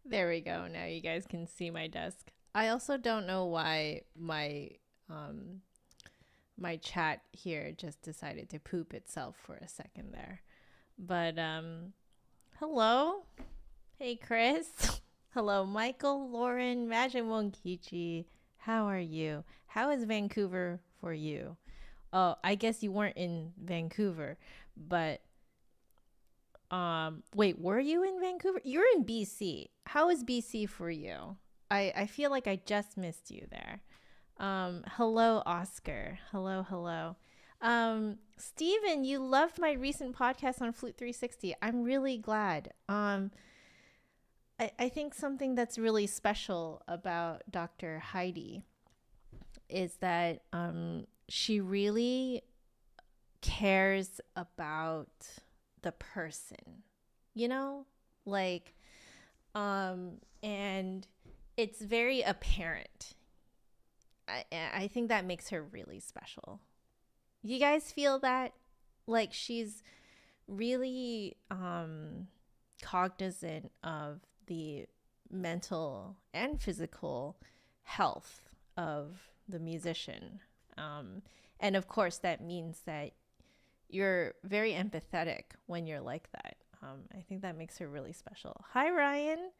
There we go. Now you guys can see my desk. I also don't know why my chat here just decided to poop itself for a second there. But hello. Hey Chris. Hello Michael, Lauren, Majin Wonkichi. How are you? How is Vancouver for you? Oh, I guess you weren't in Vancouver, but wait, were you in Vancouver? You're in BC. How is BC for you? I feel like I just missed you there. Hello, Oscar. Hello. Steven, you loved my recent podcast on Flute 360. I'm really glad. I think something that's really special about Dr. Heidi is that she really cares about the person, you know? Like, and it's very apparent. I think that makes her really special. You guys feel that? Like she's really cognizant of the mental and physical health of the musician. And of course, that means that you're very empathetic when you're like that. I think that makes her really special. Hi, Ryan.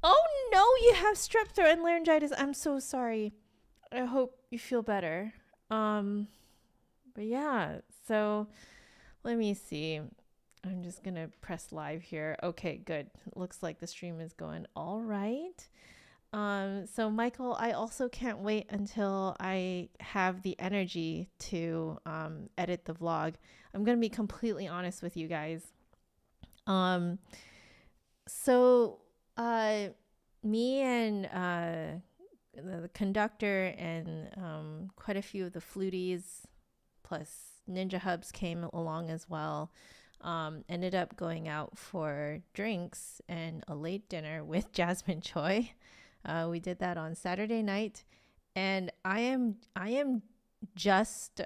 Oh, no, you have strep throat and laryngitis. I'm so sorry. I hope you feel better. But yeah, so let me see. I'm just going to press live here. Okay, good. Looks like the stream is going all right. So Michael, I also can't wait until I have the energy to edit the vlog. I'm going to be completely honest with you guys. So me and the conductor and quite a few of the fluties plus Ninja Hubs came along as well. Ended up going out for drinks and a late dinner with Jasmine Choi. We did that on Saturday night, and I am just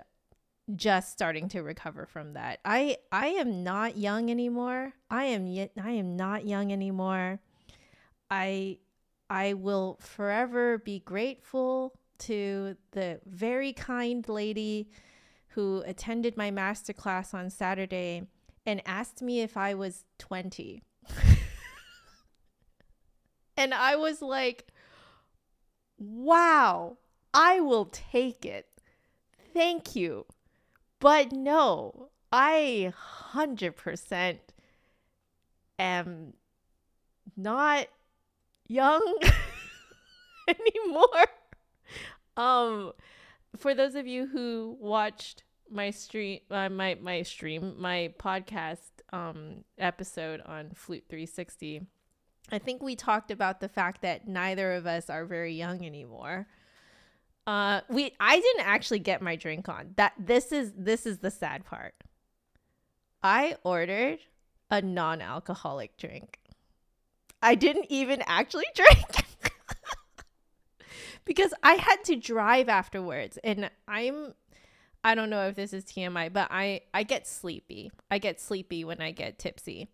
starting to recover from that. I am not young anymore. I am not young anymore. I will forever be grateful to the very kind lady who attended my masterclass on Saturday and asked me if I was 20. And I was like, wow, I will take it. Thank you. But no, I 100% am not young anymore. For those of you who watched my stream, my podcast episode on Flute 360, I think we talked about the fact that neither of us are very young anymore. I didn't actually get my drink on. This is the sad part. I ordered a non-alcoholic drink. I didn't even actually drink because I had to drive afterwards, and I don't know if this is TMI, but I get sleepy. I get sleepy when I get tipsy.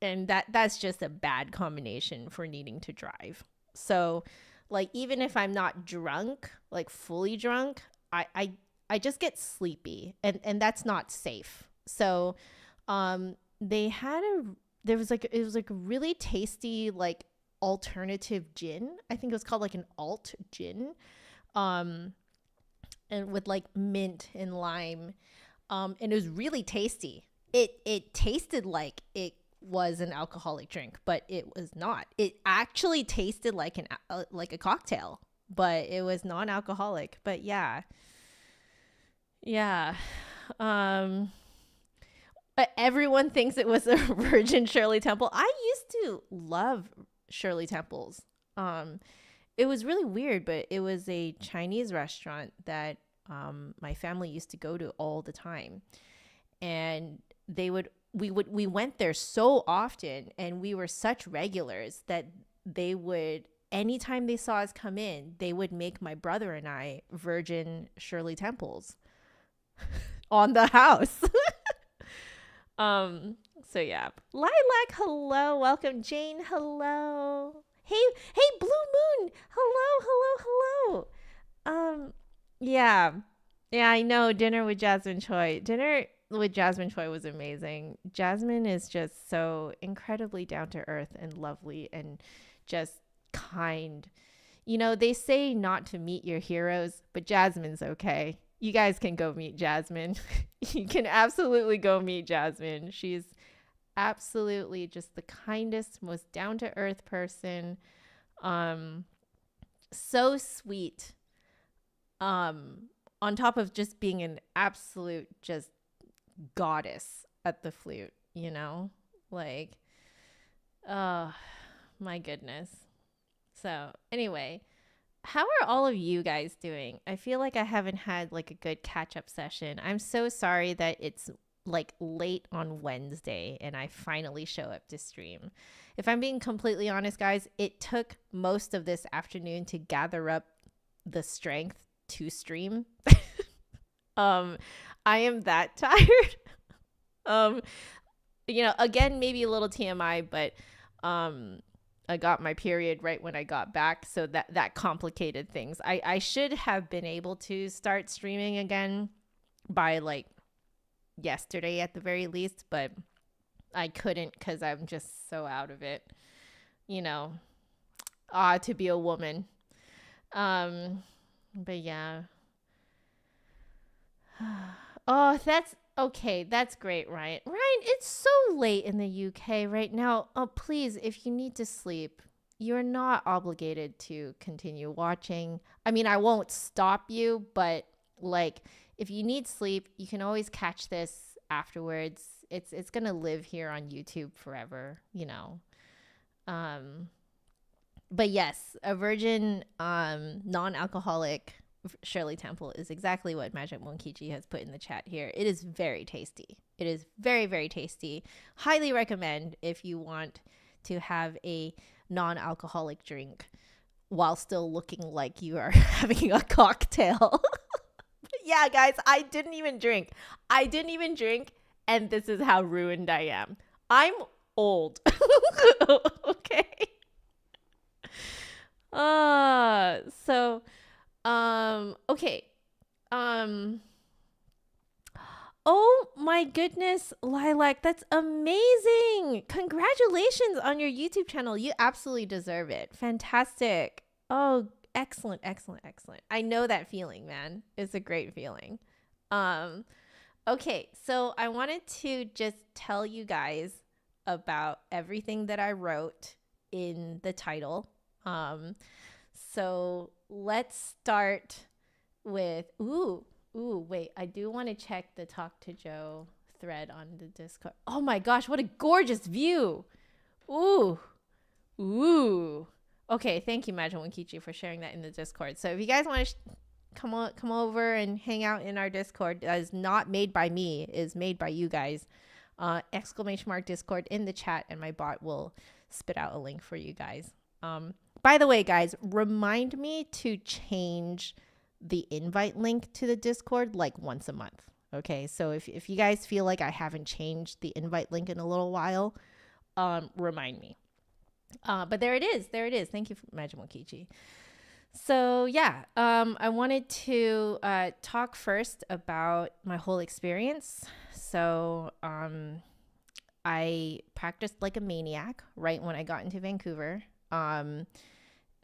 And that's just a bad combination for needing to drive. So like, even if I'm not drunk, like fully drunk, I just get sleepy, and that's not safe. So it was like a really tasty like alternative gin. I think it was called like an alt gin. And with like mint and lime. And it was really tasty. It tasted like it was an alcoholic drink, but it was not. It actually tasted like a cocktail, but it was non-alcoholic. But yeah. Everyone thinks it was a Virgin Shirley Temple. I used to love Shirley Temples. It was really weird, but it was a Chinese restaurant that my family used to go to all the time, and we went there so often, and we were such regulars that they would, anytime they saw us come in, they would make my brother and I Virgin Shirley Temples on the house. So yeah, Lilac, hello, welcome. Jane, hello. Hey, Blue Moon, hello. Yeah, I know. Dinner with Jasmine Choi. Dinner with Jasmine Choi was amazing. Jasmine is just so incredibly down to earth and lovely and just kind. You know, they say not to meet your heroes, but Jasmine's okay. You guys can go meet Jasmine. You can absolutely go meet Jasmine. She's absolutely just the kindest, most down to earth person. So sweet. On top of just being an absolute just goddess at the flute, you know? Like, oh my goodness. So anyway, how are all of you guys doing? I feel like I haven't had like a good catch up session. I'm so sorry that it's like late on Wednesday and I finally show up to stream. If I'm being completely honest, guys, it took most of this afternoon to gather up the strength to stream. I am that tired. Again, maybe a little TMI, but I got my period right when I got back, so that complicated things. I should have been able to start streaming again by like yesterday at the very least, but I couldn't because I'm just so out of it, to be a woman. But yeah. Oh, that's okay. That's great, Ryan. Ryan, it's so late in the UK right now. Oh, please, if you need to sleep, you're not obligated to continue watching. I mean, I won't stop you, but like if you need sleep, you can always catch this afterwards. It's going to live here on YouTube forever, But yes, a virgin non-alcoholic Shirley Temple is exactly what Magic Monkichi has put in the chat here. It is very tasty. It is very, very tasty. Highly recommend if you want to have a non-alcoholic drink while still looking like you are having a cocktail. Yeah, guys, I didn't even drink. And this is how ruined I am. I'm old. Okay. Okay. Oh my goodness, Lilac, that's amazing. Congratulations on your YouTube channel. You absolutely deserve it. Fantastic. Oh, excellent. I know that feeling, man. It's a great feeling. Okay, so I wanted to just tell you guys about everything that I wrote in the title. So let's start with, wait, I do want to check the Talk to Joe thread on the Discord. Oh my gosh, what a gorgeous view. Ooh. Okay, thank you, Majin Wankichi, for sharing that in the Discord. So if you guys want to come over and hang out in our Discord, that is not made by me, is made by you guys. !Discord in the chat, and my bot will spit out a link for you guys. By the way, guys, remind me to change the invite link to the Discord like once a month. Okay, so if you guys feel like I haven't changed the invite link in a little while, remind me. But there it is. Thank you, Magic Monkichi. So yeah, I wanted to talk first about my whole experience. So I practiced like a maniac right when I got into Vancouver.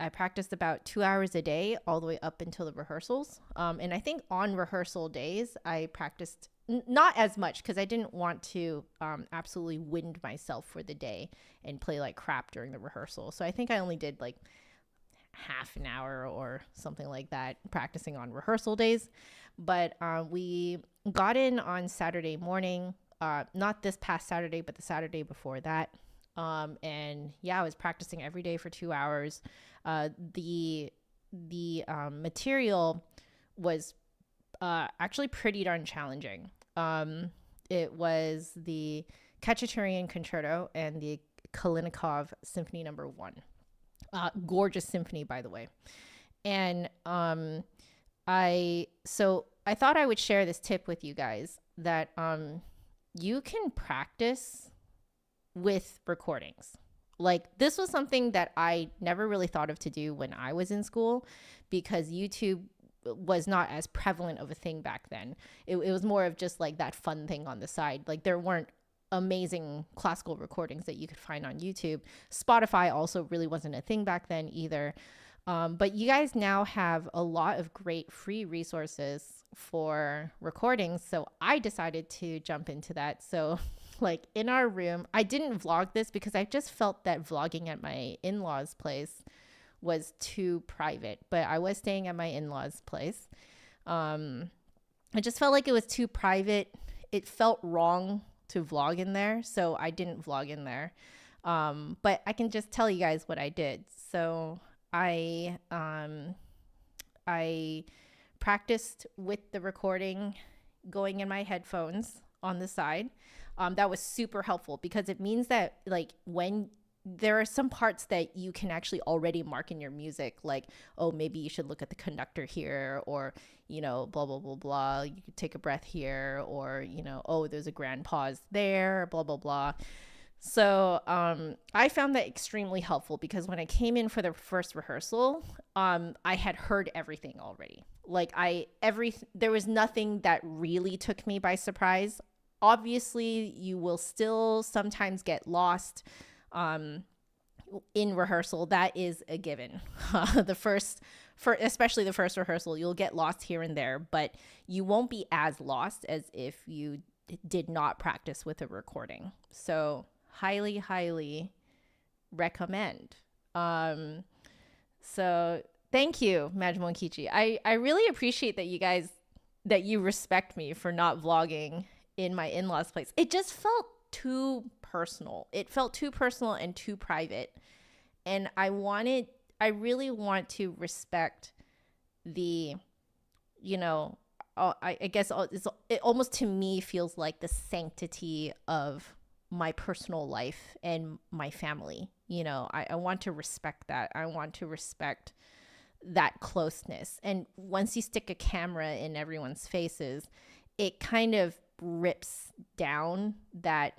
I practiced about 2 hours a day all the way up until the rehearsals. And I think on rehearsal days, I practiced not as much because I didn't want to absolutely wind myself for the day and play like crap during the rehearsal. So I think I only did like half an hour or something like that practicing on rehearsal days. But we got in on Saturday morning, not this past Saturday, but the Saturday before that. And yeah, I was practicing every day for 2 hours. The material was actually pretty darn challenging. It was the Khachaturian Concerto and the Kalinikov Symphony No. 1. Gorgeous symphony, by the way. And I thought I would share this tip with you guys that you can practice with recordings. Like, this was something that I never really thought of to do when I was in school, because YouTube was not as prevalent of a thing back then. It was more of just like that fun thing on the side. Like, there weren't amazing classical recordings that you could find on YouTube. Spotify also really wasn't a thing back then either. But you guys now have a lot of great free resources for recordings. So I decided to jump into that. So like in our room, I didn't vlog this because I just felt that vlogging at my in-laws' place was too private, but I was staying at my in-laws' place. I just felt like it was too private. It felt wrong to vlog in there, so I didn't vlog in there. But I can just tell you guys what I did. So I practiced with the recording going in my headphones on the side. That was super helpful because it means that like when there are some parts that you can actually already mark in your music, like, oh, maybe you should look at the conductor here, or, you know, blah, blah, blah, blah. You could take a breath here, or, you know, oh, there's a grand pause there, blah, blah, blah. So I found that extremely helpful because when I came in for the first rehearsal, I had heard everything already. Like there was nothing that really took me by surprise. Obviously, you will still sometimes get lost in rehearsal. That is a given. Especially the first rehearsal, you'll get lost here and there, but you won't be as lost as if you did not practice with a recording. So highly recommend. So thank you, Majimo Kichi. I really appreciate that you respect me for not vlogging in my in-laws' place. It just felt too personal. It felt too personal and too private. And I really want to respect the, you know, I guess it almost to me feels like the sanctity of my personal life and my family. You know, I want to respect that. I want to respect that closeness. And once you stick a camera in everyone's faces, it kind of rips down that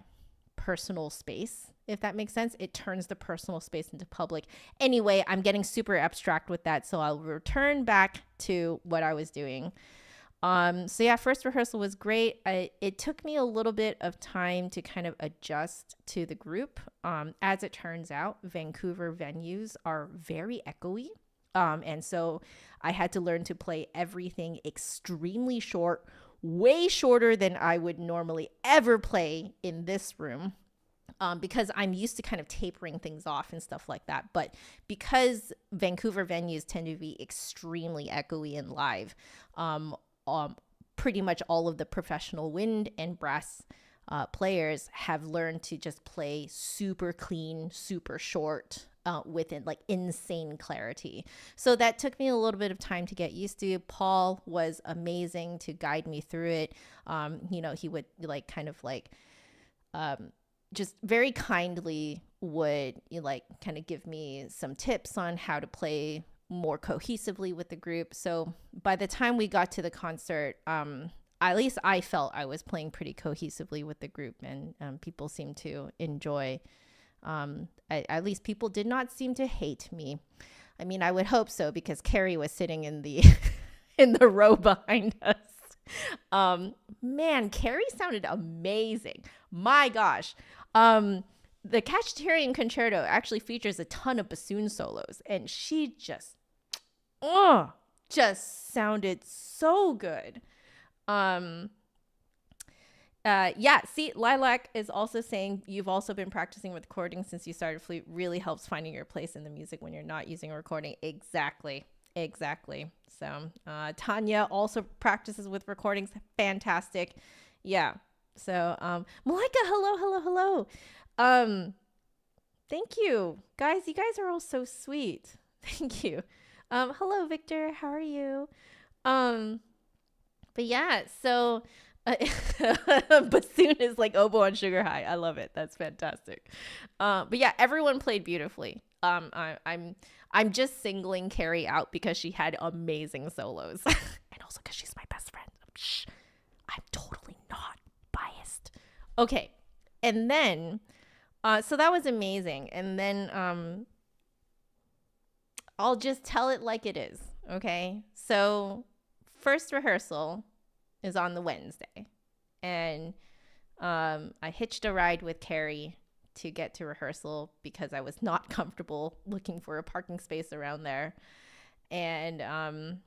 personal space, if that makes sense. It turns the personal space into public. Anyway, I'm getting super abstract with that, so I'll return back to what I was doing. So yeah, first rehearsal was great. It took me a little bit of time to kind of adjust to the group. As it turns out, Vancouver venues are very echoey. And so I had to learn to play everything extremely short, way shorter than I would normally ever play in this room, because I'm used to kind of tapering things off and stuff like that. But because Vancouver venues tend to be extremely echoey and live, pretty much all of the professional wind and brass players have learned to just play super clean, super short, with like insane clarity. So that took me a little bit of time to get used to. Paul was amazing to guide me through it. You know, he would like kind of like just very kindly would like kind of give me some tips on how to play more cohesively with the group. So by the time we got to the concert, at least I felt I was playing pretty cohesively with the group, and people seemed to enjoy. At least people did not seem to hate me. I mean, I would hope so, because Carrie was sitting in the in the row behind us. Man, Carrie sounded amazing. My gosh. The Cacciatorian Concerto actually features a ton of bassoon solos, and she just sounded so good. Yeah, see, Lilac is also saying you've also been practicing with recording since you started flute. Really helps finding your place in the music when you're not using a recording. Exactly. So Tanya also practices with recordings. Fantastic. Yeah. So Malika, hello. Thank you, guys. You guys are all so sweet. Thank you. Hello, Victor. How are you? But yeah, so bassoon is like oboe on sugar high. I love it. That's fantastic. But yeah, everyone played beautifully. I'm just singling Carrie out because she had amazing solos, and also because she's my best friend. Shh, I'm totally not biased. Okay, and then So that was amazing. And then I'll just tell it like it is. Okay. So first rehearsal is on the Wednesday. And I hitched a ride with Carrie to get to rehearsal because I was not comfortable looking for a parking space around there. And,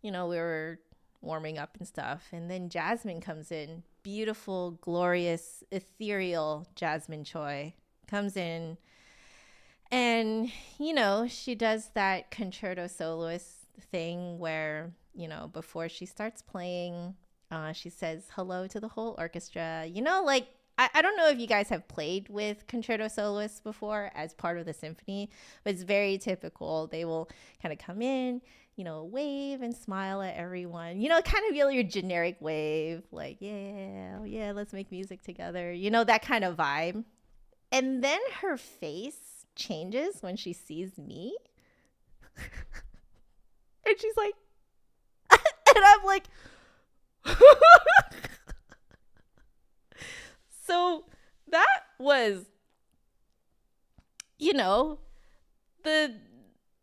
we were warming up and stuff. And then Jasmine comes in. Beautiful, glorious, ethereal Jasmine Choi comes in. And, she does that concerto soloist thing where, before she starts playing, she says hello to the whole orchestra. I don't know if you guys have played with concerto soloists before as part of the symphony, but it's very typical. They will kind of come in, wave and smile at everyone, kind of your generic wave, like, yeah, let's make music together, that kind of vibe. And then her face changes when she sees me. And she's like, and I'm like, so that was,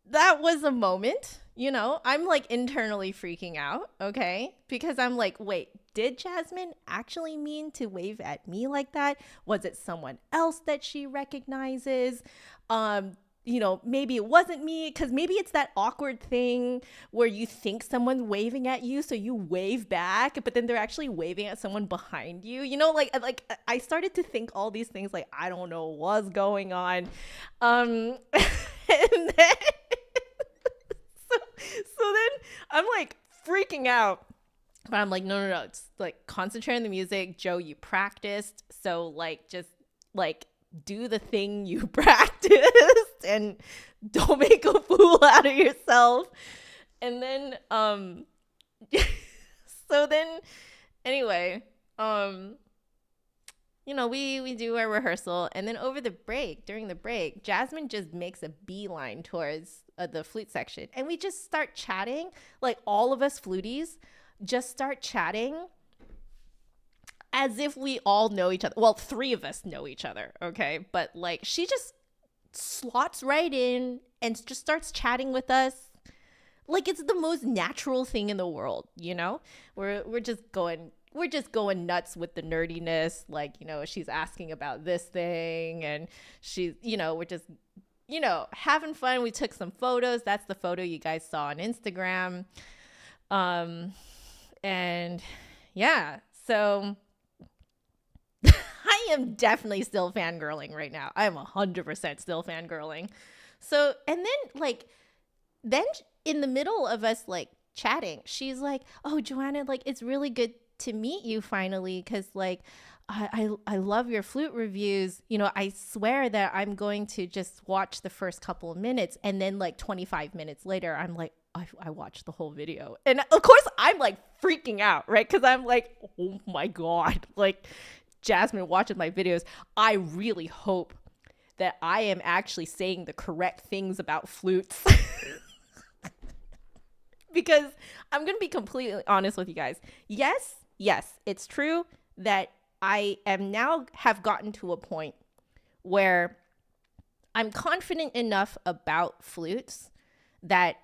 that was a moment, I'm like internally freaking out. Okay. Because I'm like, wait, did Jasmine actually mean to wave at me like that? Was it someone else that she recognizes? Maybe it wasn't me, because maybe it's that awkward thing where you think someone's waving at you, so you wave back, but then they're actually waving at someone behind you. Like I started to think all these things, like, I don't know what's going on. And then, so then I'm like freaking out. But I'm like, no. It's like, concentrate on the music. Joe, you practiced. So like, just like, do the thing you practiced and don't make a fool out of yourself. And then, so then anyway, we do our rehearsal, and then during the break, Jasmine just makes a beeline towards the flute section, and we just start chatting. Like, all of us fluties just start chatting as if we all know each other. Well, 3 of us know each other, okay? But like, she just slots right in and just starts chatting with us like it's the most natural thing in the world. We're just going nuts with the nerdiness. Like, she's asking about this thing, and she's, we're just, having fun. We took some photos. That's the photo you guys saw on Instagram. And yeah, so I am definitely still fangirling right now. I am 100% still fangirling. So, and then in the middle of us like chatting, she's like, oh, Joanna, like, it's really good to meet you finally, because like, I love your flute reviews. I swear that I'm going to just watch the first couple of minutes, and then like 25 minutes later, I'm like, I watched the whole video. And of course I'm like freaking out, right? Because I'm like, oh my God, like, Jasmine watches my videos. I really hope that I am actually saying the correct things about flutes. Because I'm going to be completely honest with you guys. Yes, it's true that I am now have gotten to a point where I'm confident enough about flutes that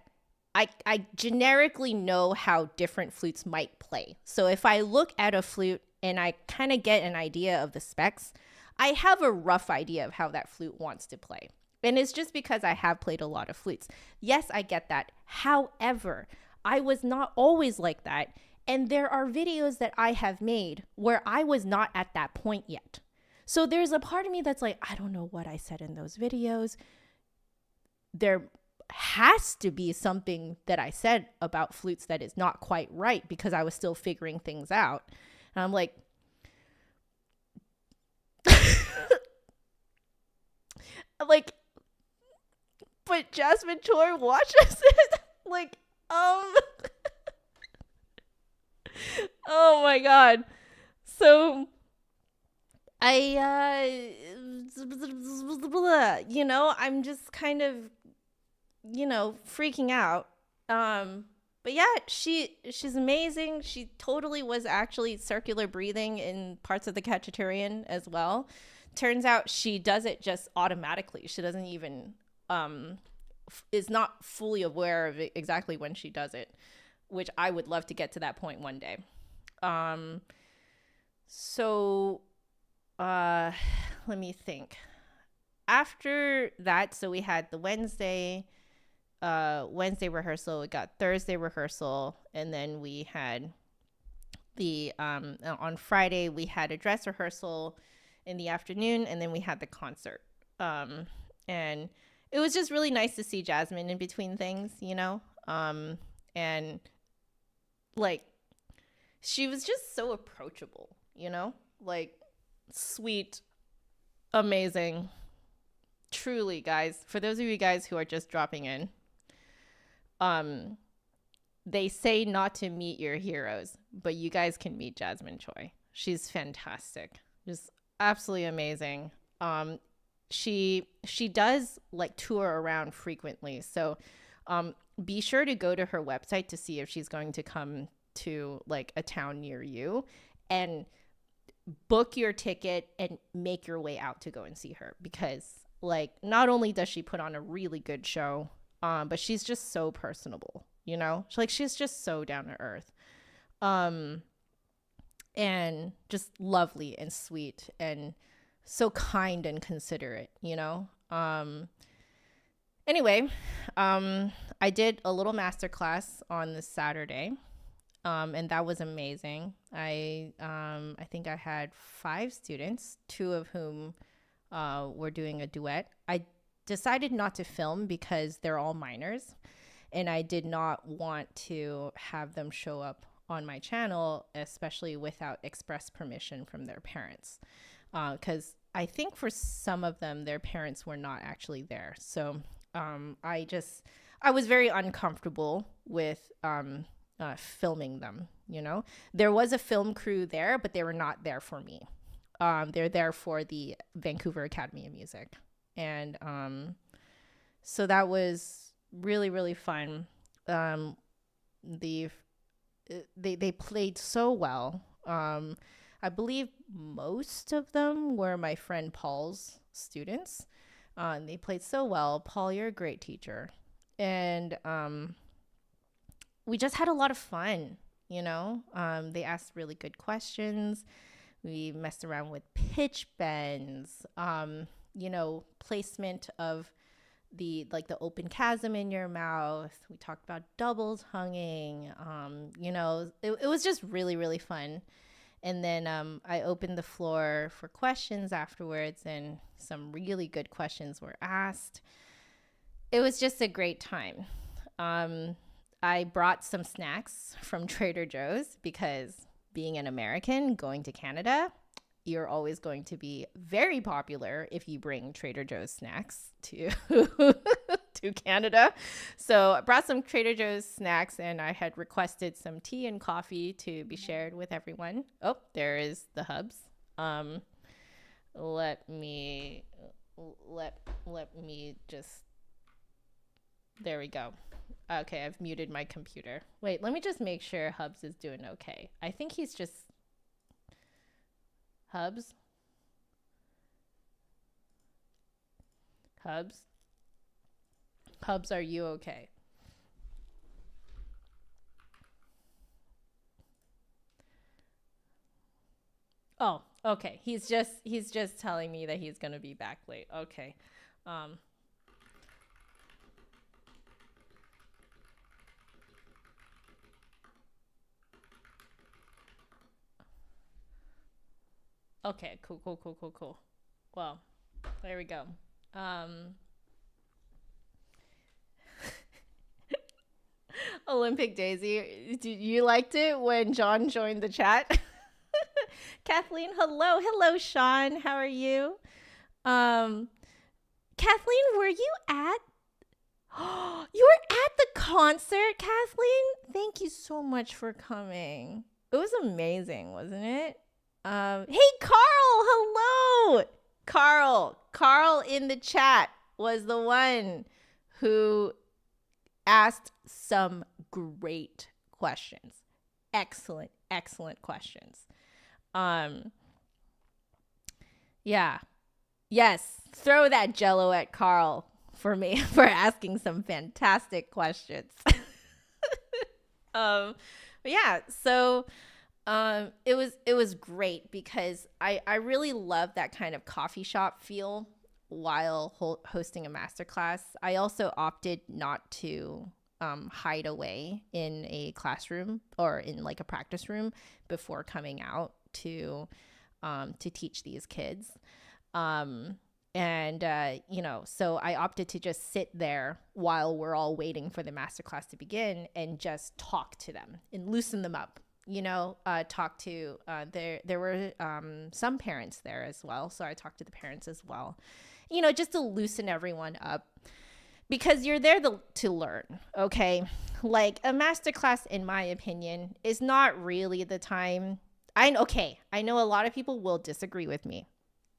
I generically know how different flutes might play. So if I look at a flute and I kind of get an idea of the specs, I have a rough idea of how that flute wants to play. And it's just because I have played a lot of flutes. Yes, I get that. However, I was not always like that. And there are videos that I have made where I was not at that point yet. So there's a part of me that's like, I don't know what I said in those videos. There has to be something that I said about flutes that is not quite right, because I was still figuring things out. And I'm like, but Jasmine Choi watches it. Like, oh my God. So I'm just kind of, freaking out. But yeah, she's amazing. She totally was actually circular breathing in parts of the Cachaturian as well. Turns out she does it just automatically. She doesn't even is not fully aware of it exactly when she does it, which I would love to get to that point one day. So let me think. After that, so we had the Wednesday rehearsal, we got Thursday rehearsal, and then we had the on Friday we had a dress rehearsal in the afternoon, and then we had the concert. And it was just really nice to see Jasmine in between things, you know? And like she was just so approachable, you know? Like sweet, amazing. Truly, guys, for those of you guys who are just dropping in, they say not to meet your heroes, but you guys can meet Jasmine Choi. She's fantastic. Just absolutely amazing. She does like tour around frequently. So be sure to go to her website to see if she's going to come to like a town near you, and book your ticket and make your way out to go and see her, because like not only does she put on a really good show, but she's just so personable, you know? She's just so down to earth. And just lovely and sweet and so kind and considerate, you know? Anyway, I did a little masterclass on this Saturday, and that was amazing. I think I had 5 students, 2 of whom were doing a duet. I decided not to film because they're all minors, and I did not want to have them show up on my channel, especially without express permission from their parents, because I think for some of them their parents were not actually there. So I was very uncomfortable with filming them, you know. There was a film crew there, but they were not there for me. They're there for the Vancouver Academy of Music. And so that was really, really fun. They played so well. I believe most of them were my friend Paul's students. They played so well. Paul, you're a great teacher. And we just had a lot of fun, you know. They asked really good questions. We messed around with pitch bends, you know, placement of the open chasm in your mouth. We talked about double tonguing. You know, it was just really, really fun. And then I opened the floor for questions afterwards, and some really good questions were asked. It was just a great time. I brought some snacks from Trader Joe's because being an American going to Canada, you're always going to be very popular if you bring Trader Joe's snacks to to Canada. So I brought some Trader Joe's snacks, and I had requested some tea and coffee to be shared with everyone. Oh, there is the hubs. Let me just, there we go. Okay, I've muted my computer. Wait, let me just make sure Hubs is doing okay. I think he's just... Hubs? Hubs? Hubs, are you okay? Oh, okay. He's just telling me that he's gonna be back late. Okay. Okay, cool. Well, there we go. Olympic Daisy, you liked it when John joined the chat? Kathleen, hello, Sean, how are you? Kathleen, were you at? You were at the concert, Kathleen. Thank you so much for coming. It was amazing, wasn't it? Hey, Carl, hello. Carl in the chat was the one who asked some great questions. Excellent questions. Yeah. Yes. Throw that Jello at Carl for me for asking some fantastic questions. But yeah, so it was great because I really love that kind of coffee shop feel while hosting a masterclass. I also opted not to hide away in a classroom or in like a practice room before coming out to teach these kids. So I opted to just sit there while we're all waiting for the masterclass to begin and just talk to them and loosen them up. Talk to there were some parents there as well, so I talked to the parents as well. Just to loosen everyone up, because you're there to learn, okay? Like a masterclass, in my opinion, is not really the time. I know a lot of people will disagree with me.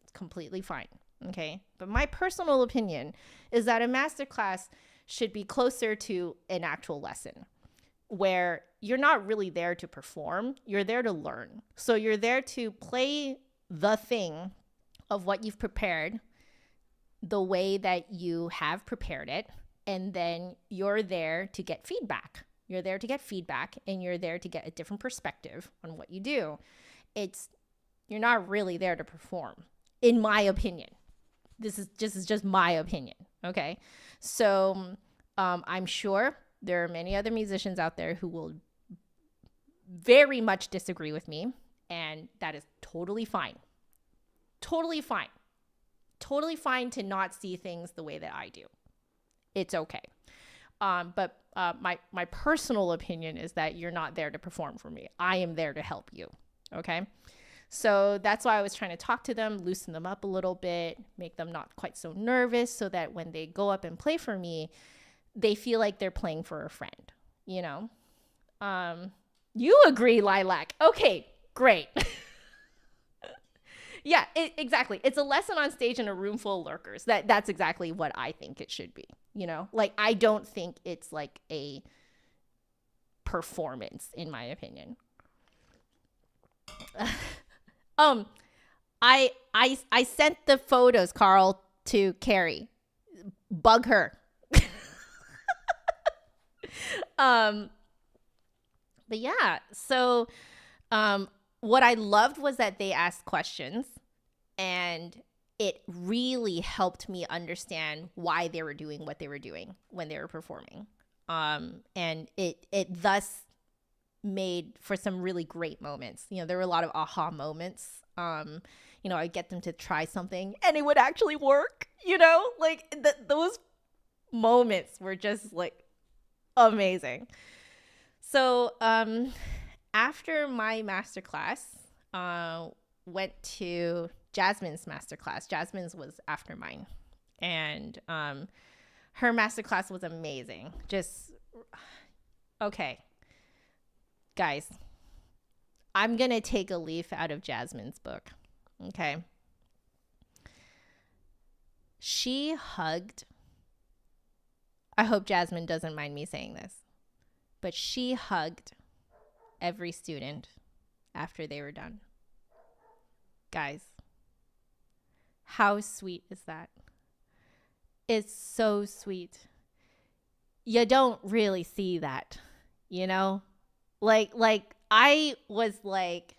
It's completely fine, okay? But my personal opinion is that a masterclass should be closer to an actual lesson, where you're not really there to perform, you're there to learn. So you're there to play the thing of what you've prepared the way that you have prepared it, and then you're there to get feedback. You're there to get feedback, and you're there to get a different perspective on what you do. You're not really there to perform, in my opinion. This is just my opinion, okay? So I'm sure there are many other musicians out there who will very much disagree with me, and that is totally fine. Totally fine. Totally fine to not see things the way that I do. It's okay. But my personal opinion is that you're not there to perform for me. I am there to help you, okay? So that's why I was trying to talk to them, loosen them up a little bit, make them not quite so nervous, so that when they go up and play for me, they feel like they're playing for a friend, You agree, Lilac. Okay, great. Yeah, exactly. It's a lesson on stage in a room full of lurkers. That's exactly what I think it should be, Like, I don't think it's like a performance, in my opinion. I sent the photos, Carl, to Carrie. Bug her. But yeah, so what I loved was that they asked questions, and it really helped me understand why they were doing what they were doing when they were performing. And it thus made for some really great moments. There were a lot of aha moments. I'd get them to try something and it would actually work, like those moments were just like amazing. So, after my masterclass, went to Jasmine's masterclass. Jasmine's was after mine. And her masterclass was amazing. Okay. Guys, I'm going to take a leaf out of Jasmine's book. Okay. She hugged. I hope Jasmine doesn't mind me saying this, but she hugged every student after they were done. Guys, how sweet is that? It's so sweet. You don't really see that, Like I was like,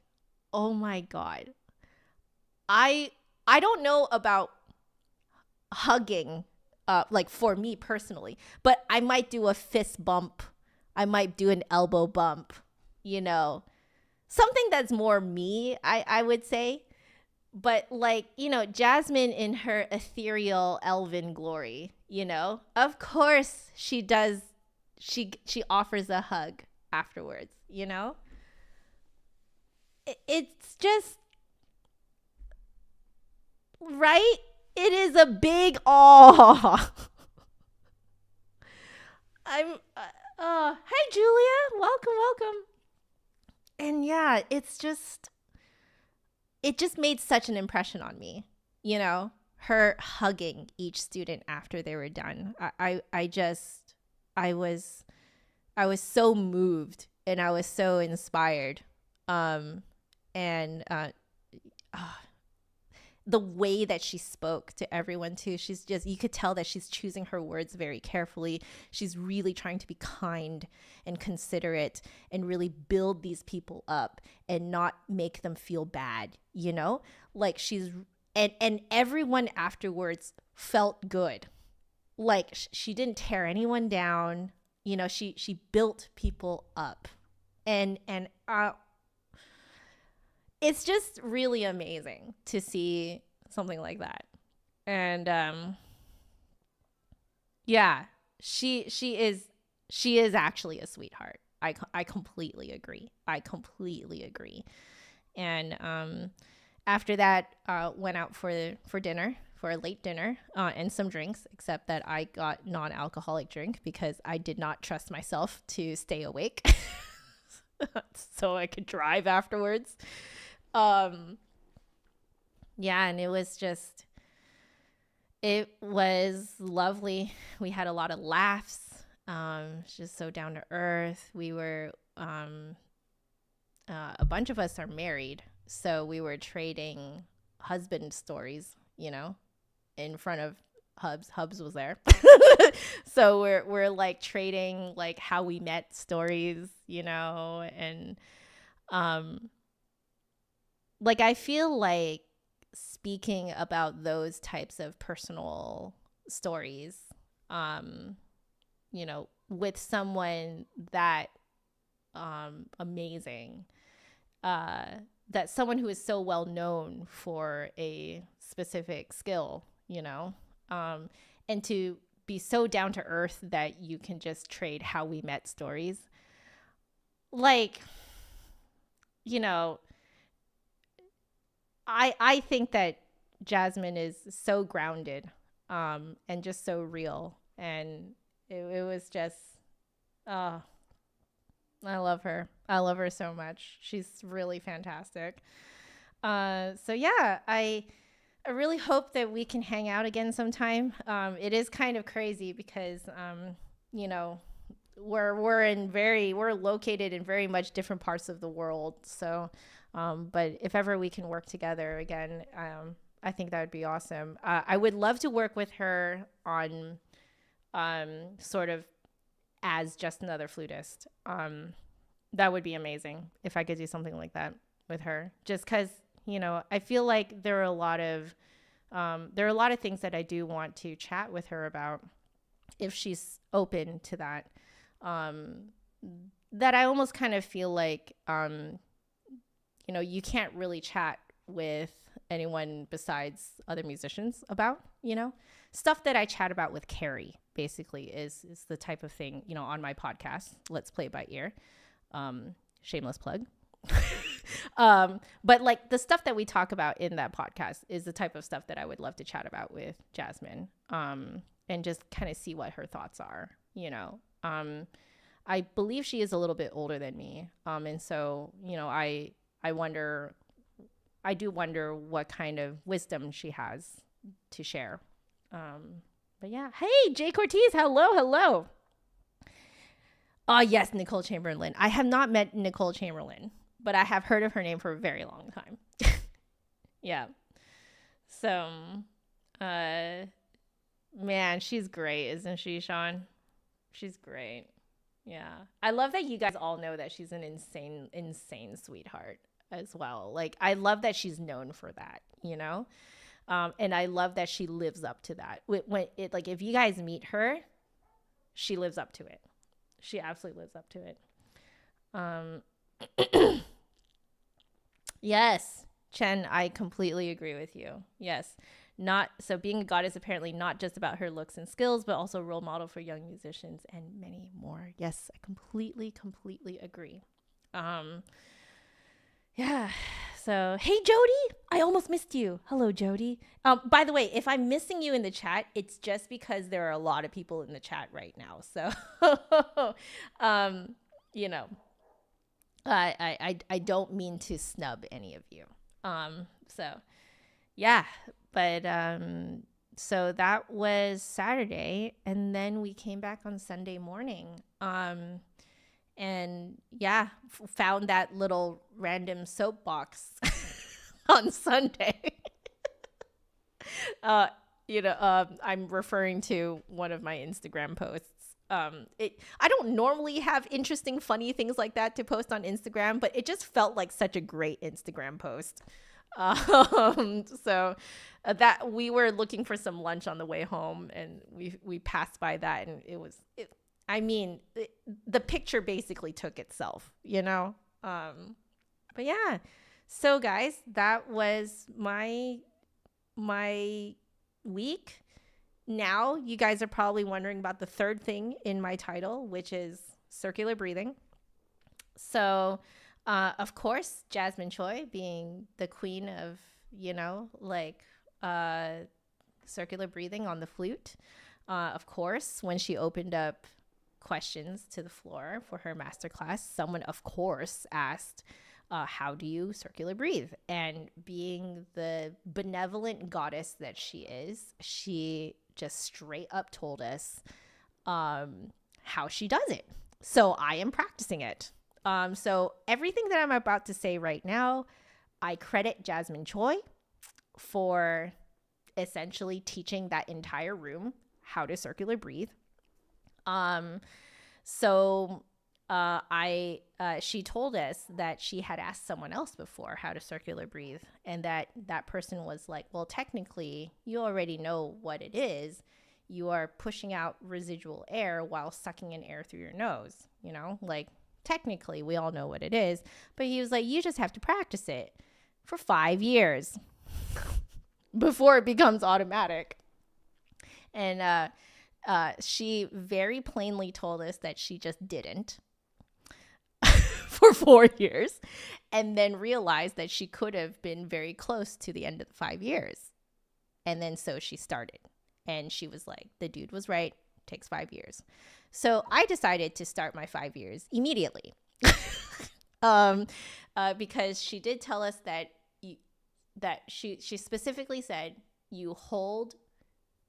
oh my God. I don't know about hugging, like for me personally, but I might do a fist bump. I might do an elbow bump, something that's more me, I would say. But like, Jasmine in her ethereal elven glory, of course she does. She offers a hug afterwards, It's just, right? It is a big awe. Hi Julia, welcome. And yeah, it just made such an impression on me, her hugging each student after they were done. I was so moved and I was so inspired. And the way that she spoke to everyone too, she's just, you could tell that she's choosing her words very carefully. She's really trying to be kind and considerate and really build these people up and not make them feel bad, you know? Like and everyone afterwards felt good. Like she didn't tear anyone down, you know, she built people up. And it's just really amazing to see something like that. And yeah, she is actually a sweetheart. I completely agree. And after that, went out for dinner, for a late dinner, and some drinks, except that I got non-alcoholic drink because I did not trust myself to stay awake. So I could drive afterwards. Yeah, and it was lovely. We had a lot of laughs. It's just so down to earth. We were, a bunch of us are married, so we were trading husband stories, you know, in front of Hubs. Hubs was there. So we're like trading like how we met stories, you know, and, like, I feel like speaking about those types of personal stories, you know, with someone that amazing, that someone who is so well known for a specific skill, you know, and to be so down to earth that you can just trade how we met stories. Like, you know, I think that Jasmine is so grounded, and just so real. And it was just, I love her. I love her so much. She's really fantastic. So yeah, I really hope that we can hang out again sometime. It is kind of crazy because, you know, we're located in very much different parts of the world. So, but if ever we can work together again, I think that would be awesome. I would love to work with her on, sort of as just another flutist. That would be amazing if I could do something like that with her. Just because, you know, I feel like there are a lot of things that I do want to chat with her about if she's open to that. That I almost kind of feel like, you know, you can't really chat with anyone besides other musicians about, you know, stuff that I chat about with Carrie basically is the type of thing, you know, on my podcast, Let's Play by Ear. Shameless plug. But like the stuff that we talk about in that podcast is the type of stuff that I would love to chat about with Jasmine, and just kind of see what her thoughts are, you know. I believe she is a little bit older than me. And so, you know, I do wonder what kind of wisdom she has to share. But yeah. Hey, Jay Cortez. Hello. Oh, yes, Nicole Chamberlain. I have not met Nicole Chamberlain, but I have heard of her name for a very long time. Yeah. So, man, she's great, isn't she, Sean? She's great. Yeah. I love that you guys all know that she's an insane sweetheart as well. Like, I love that she's known for that, you know? And I love that she lives up to that. Like, if you guys meet her, she lives up to it. She absolutely lives up to it. Yes, Chen, I completely agree with you. Yes. So being a god is apparently not just about her looks and skills, but also a role model for young musicians and many more. Yes, I completely agree. Yeah. So, hey, Jody, I almost missed you. Hello, Jody. By the way, if I'm missing you in the chat, it's just because there are a lot of people in the chat right now. So, you know, I don't mean to snub any of you. So, yeah, but So that was Saturday, and then we came back on Sunday morning. And yeah, found that little random soapbox on Sunday. uh, I'm referring to one of my Instagram posts. I don't normally have interesting, funny things like that to post on Instagram, but it just felt like such a great Instagram post. So that we were looking for some lunch on the way home, and we passed by that, and the picture basically took itself, but yeah. So guys, that was my week. Now you guys are probably wondering about the third thing in my title, which is circular breathing. So of course, Jasmine Choi, being the queen of, circular breathing on the flute. Of course, when she opened up questions to the floor for her masterclass, someone, of course, asked, how do you circular breathe? And being the benevolent goddess that she is, she just straight up told us how she does it. So I am practicing it. So everything that I'm about to say right now, I credit Jasmine Choi for essentially teaching that entire room how to circular breathe. She told us that she had asked someone else before how to circular breathe, and that person was like, well, technically you already know what it is. You are pushing out residual air while sucking in air through your nose, technically we all know what it is. But he was like, you just have to practice it for 5 years before it becomes automatic. And she very plainly told us that she just didn't for 4 years, and then realized that she could have been very close to the end of the 5 years. And then so she started, and she was like, the dude was right. It takes 5 years. So I decided to start my 5 years immediately. Because she did tell us that she specifically said you hold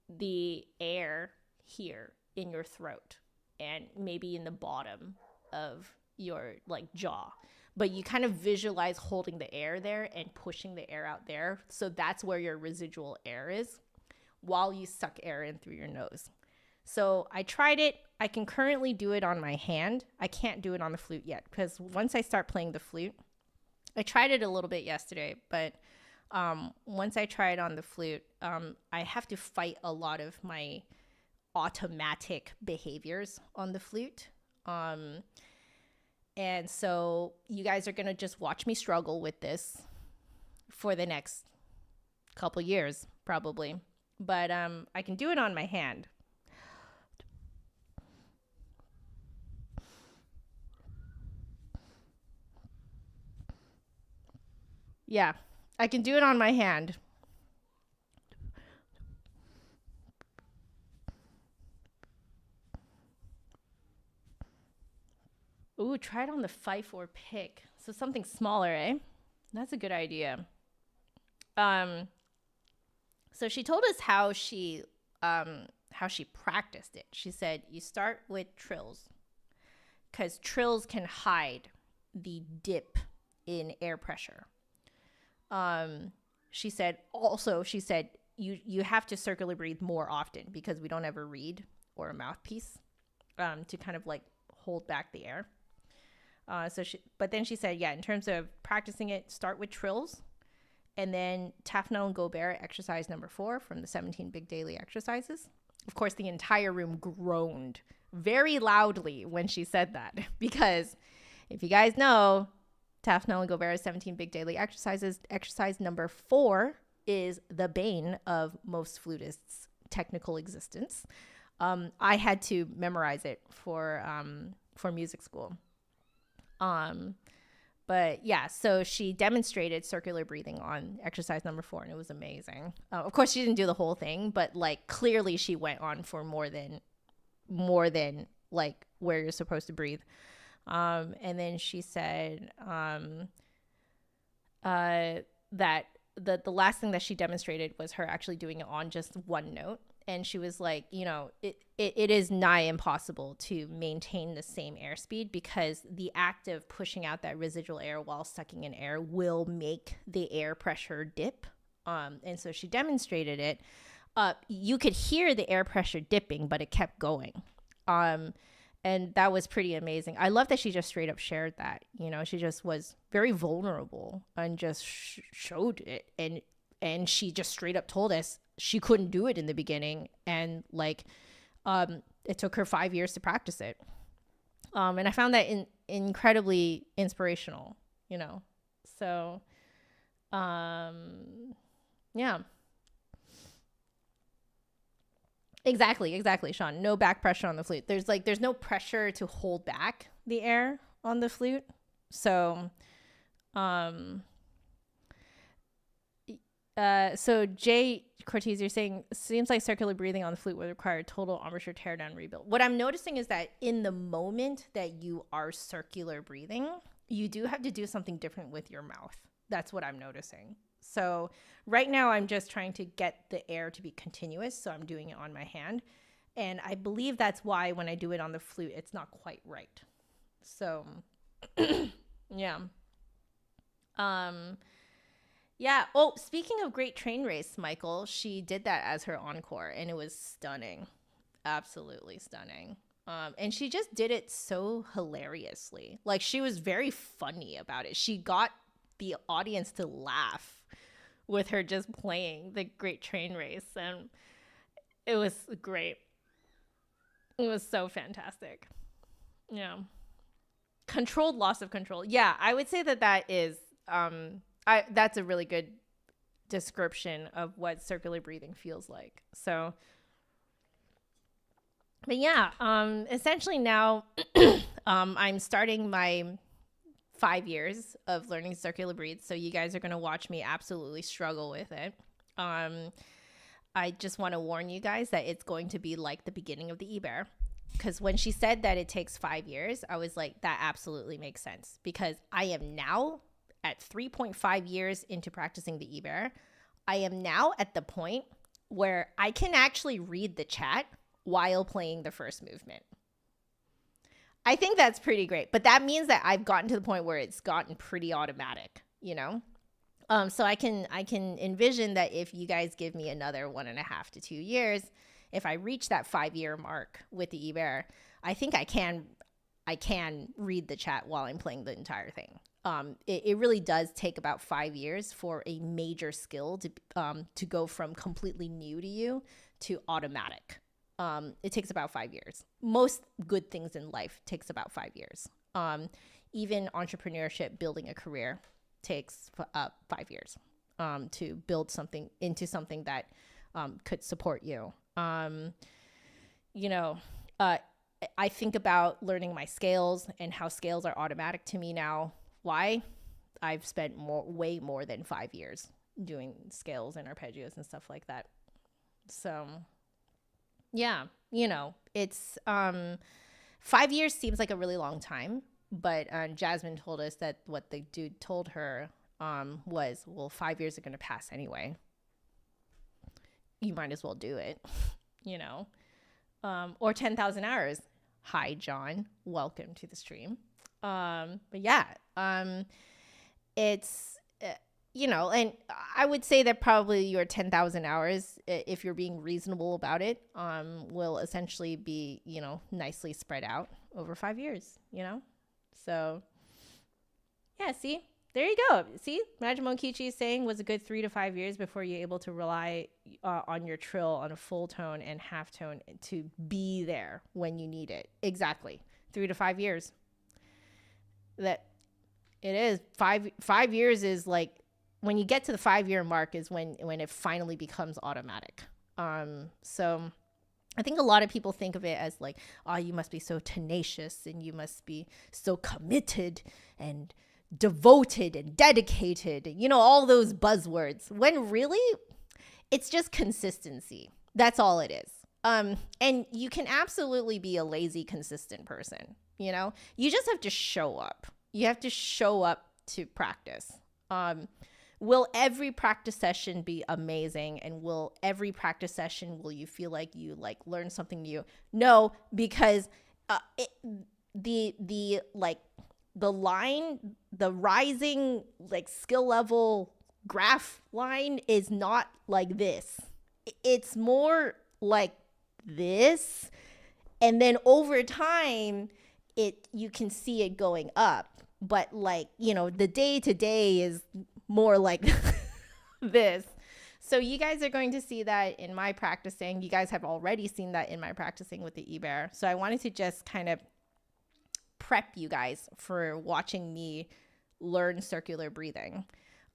the air here in your throat and maybe in the bottom of your jaw, but you kind of visualize holding the air there and pushing the air out there. So that's where your residual air is while you suck air in through your nose. So I tried it. I can currently do it on my hand. I can't do it on the flute yet, because once I start playing the flute, I tried it a little bit yesterday, but once I try it on the flute, I have to fight a lot of my automatic behaviors on the flute. And so you guys are going to just watch me struggle with this for the next couple years, probably. But I can do it on my hand. Yeah, I can do it on my hand. Ooh, try it on the fife or pick. So something smaller, eh? That's a good idea. So she told us how she practiced it. She said you start with trills, because trills can hide the dip in air pressure. She said you have to circular breathe more often, because we don't have a reed or a mouthpiece to kind of hold back the air. But then she said, yeah, in terms of practicing it, start with trills, and then Tafnel and Gobert exercise number 4 from the 17 big daily exercises. Of course, the entire room groaned very loudly when she said that, because if you guys know, Tafnel and Gobert's 17 big daily exercises, exercise number 4 is the bane of most flutists' technical existence. I had to memorize it for music school. But yeah, so she demonstrated circular breathing on exercise number 4, and it was amazing. Of course, she didn't do the whole thing, but clearly she went on for more than where you're supposed to breathe. And then she said that the last thing that she demonstrated was her actually doing it on just one note. And she was like, it is nigh impossible to maintain the same airspeed because the act of pushing out that residual air while sucking in air will make the air pressure dip. And so she demonstrated it. You could hear the air pressure dipping, but it kept going. And that was pretty amazing. I love that she just straight up shared that. She just was very vulnerable and just showed it. And she just straight up told us she couldn't do it in the beginning. And it took her 5 years to practice it. And I found that incredibly inspirational, So, yeah. Exactly, Sean. No back pressure on the flute. There's no pressure to hold back the air on the flute. So, so Jay Cortez, you're saying, seems like circular breathing on the flute would require a total embouchure teardown rebuild. What I'm noticing is that in the moment that you are circular breathing, you do have to do something different with your mouth. That's what I'm noticing. So right now I'm just trying to get the air to be continuous. So I'm doing it on my hand. And I believe that's why when I do it on the flute, it's not quite right. So, yeah. Yeah. Oh, speaking of Great Train Race, Michael, she did that as her encore and it was stunning. Absolutely stunning. And she just did it so hilariously. She was very funny about it. She got the audience to laugh with her just playing the Great Train Race. And it was great. It was so fantastic. Yeah. Controlled loss of control. Yeah, I would say that is, that's a really good description of what circular breathing feels like. So, but yeah, essentially now, I'm starting my 5 years of learning circular breathe. So you guys are going to watch me absolutely struggle with it. I just want to warn you guys that it's going to be like the beginning of the Ibert. Because when she said that it takes 5 years, I was like, that absolutely makes sense. Because I am now at 3.5 years into practicing the Ibert. I am now at the point where I can actually read the chat while playing the first movement. I think that's pretty great, but that means that I've gotten to the point where it's gotten pretty automatic, So I can envision that if you guys give me another 1.5 to 2 years, if I reach that 5-year mark with the Ibert, I think I can read the chat while I'm playing the entire thing. It really does take about 5 years for a major skill to go from completely new to you to automatic. It takes about 5 years. Most good things in life takes about 5 years. Even entrepreneurship, building a career takes 5 years to build something into something that could support you. I think about learning my scales and how scales are automatic to me now. Why? I've spent way more than 5 years doing scales and arpeggios and stuff like that. So yeah, it's 5 years seems like a really long time, but Jasmine told us that what the dude told her was, well, 5 years are going to pass anyway. You might as well do it, or 10,000 hours. Hi, John. Welcome to the stream. But yeah, it's, and I would say that probably your 10,000 hours, if you're being reasonable about it, will essentially be, nicely spread out over 5 years, So yeah, see, there you go. See, Majimo Kichi is saying was a good 3 to 5 years before you're able to rely on your trill on a full tone and half tone to be there when you need it. Exactly. 3 to 5 years. That it is 5 years is like, when you get to the 5-year mark is when it finally becomes automatic. So I think a lot of people think of it as like, oh, you must be so tenacious and you must be so committed and devoted and dedicated, all those buzzwords, when really it's just consistency. That's all it is. And you can absolutely be a lazy, consistent person. You just have to show up. You have to show up to practice. will every practice session be amazing? And will every practice session, will you feel like you like learn something new? No, because the rising like skill level graph line is not like this. It's more like this. And then over time, you can see it going up. But like, the day to day is more like this. So you guys are going to see that in my practicing. You guys have already seen that in my practicing with the Ibert. So I wanted to just kind of prep you guys for watching me learn circular breathing.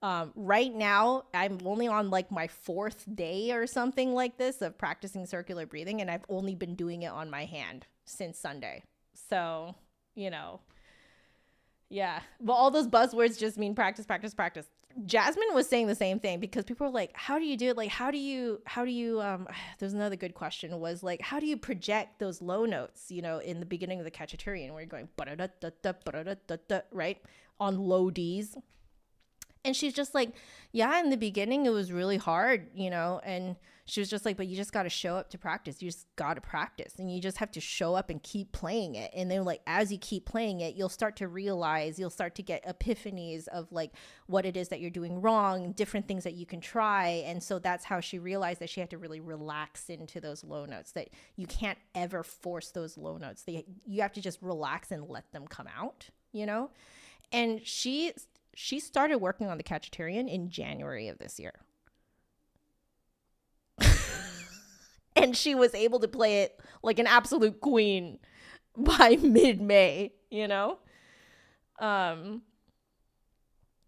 Right now, I'm only on like my 4th day or something like this of practicing circular breathing, and I've only been doing it on my hand since Sunday. So, yeah. But all those buzzwords just mean practice, practice, practice. Jasmine was saying the same thing because people were like, how do you do it? Like, how do you, there's another good question was like, how do you project those low notes, in the beginning of the Cacciatorian where you're going, right? On low Ds. And she's just like, yeah, in the beginning, it was really hard, and she was just like, but you just got to show up to practice. You just got to practice, and you just have to show up and keep playing it. And then like, as you keep playing it, you'll start to realize, you'll start to get epiphanies of like what it is that you're doing wrong, different things that you can try. And so that's how she realized that she had to really relax into those low notes, that you can't ever force those low notes. You have to just relax and let them come out, and she started working on the Cacciatorian in January of this year. And she was able to play it like an absolute queen by mid-May,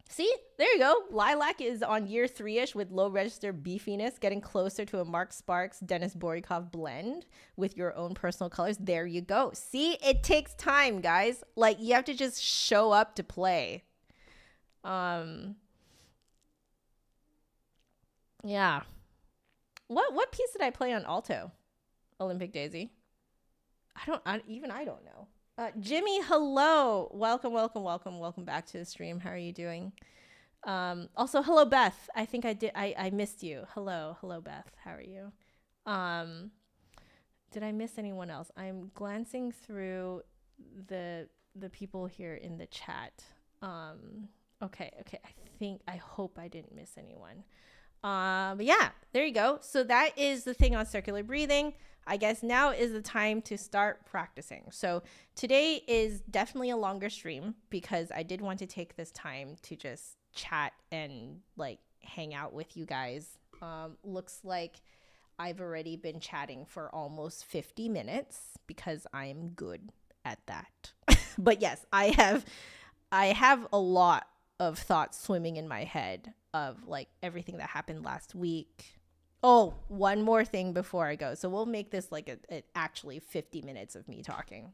See, there you go. Lilac is on year 3-ish with low register beefiness, getting closer to a Mark Sparks, Dennis Borikov blend with your own personal colors. There you go. See, it takes time, guys. Like, you have to just show up to play. Yeah. What piece did I play on alto? Olympic Daisy. I don't know. Jimmy, hello. Welcome back to the stream. How are you doing? Also, hello, Beth. I think I missed you. Hello, Beth. How are you? Did I miss anyone else? I'm glancing through the people here in the chat. Okay. I hope I didn't miss anyone. But yeah, there you go. So that is the thing on circular breathing. I guess now is the time to start practicing. So today is definitely a longer stream because I did want to take this time to just chat and like hang out with you guys. Looks like I've already been chatting for almost 50 minutes because I'm good at that. But yes, I have a lot of thoughts swimming in my head of like everything that happened last week. Oh, one more thing before I go. So we'll make this like a actually 50 minutes of me talking.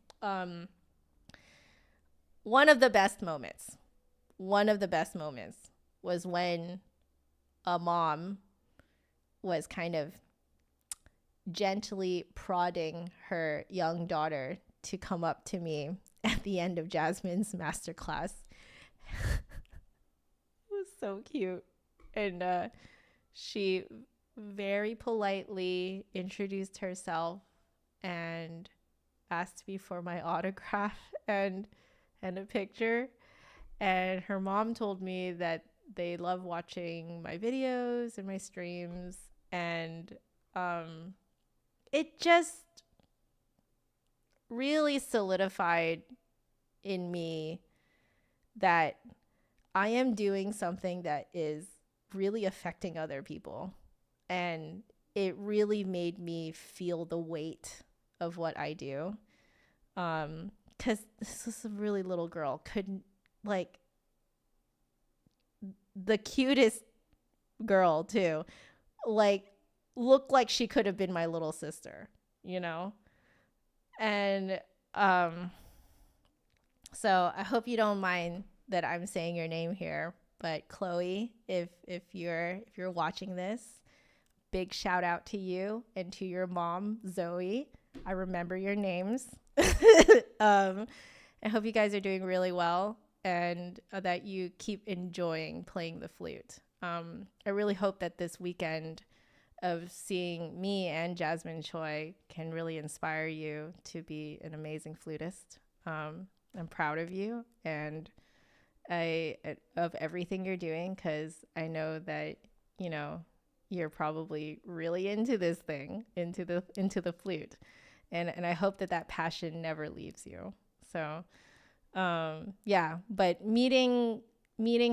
One of the best moments was when a mom was kind of gently prodding her young daughter to come up to me at the end of Jasmine's masterclass. It was so cute. And she very politely introduced herself and asked me for my autograph and a picture. And her mom told me that they love watching my videos and my streams. And it just really solidified in me that I am doing something that is really affecting other people. And it really made me feel the weight of what I do. Because this is a really little girl, couldn't, like, the cutest girl too, like, looked like she could have been my little sister, And so I hope you don't mind that I'm saying your name here, but Chloe, if you're watching this, big shout out to you and to your mom, Zoe. I remember your names. I hope you guys are doing really well and that you keep enjoying playing the flute. I really hope that this weekend of seeing me and Jasmine Choi can really inspire you to be an amazing flutist. I'm proud of you and of everything you're doing, because I know that, you know, you're probably really into this thing, into the flute, and I hope that passion never leaves you. So yeah, but meeting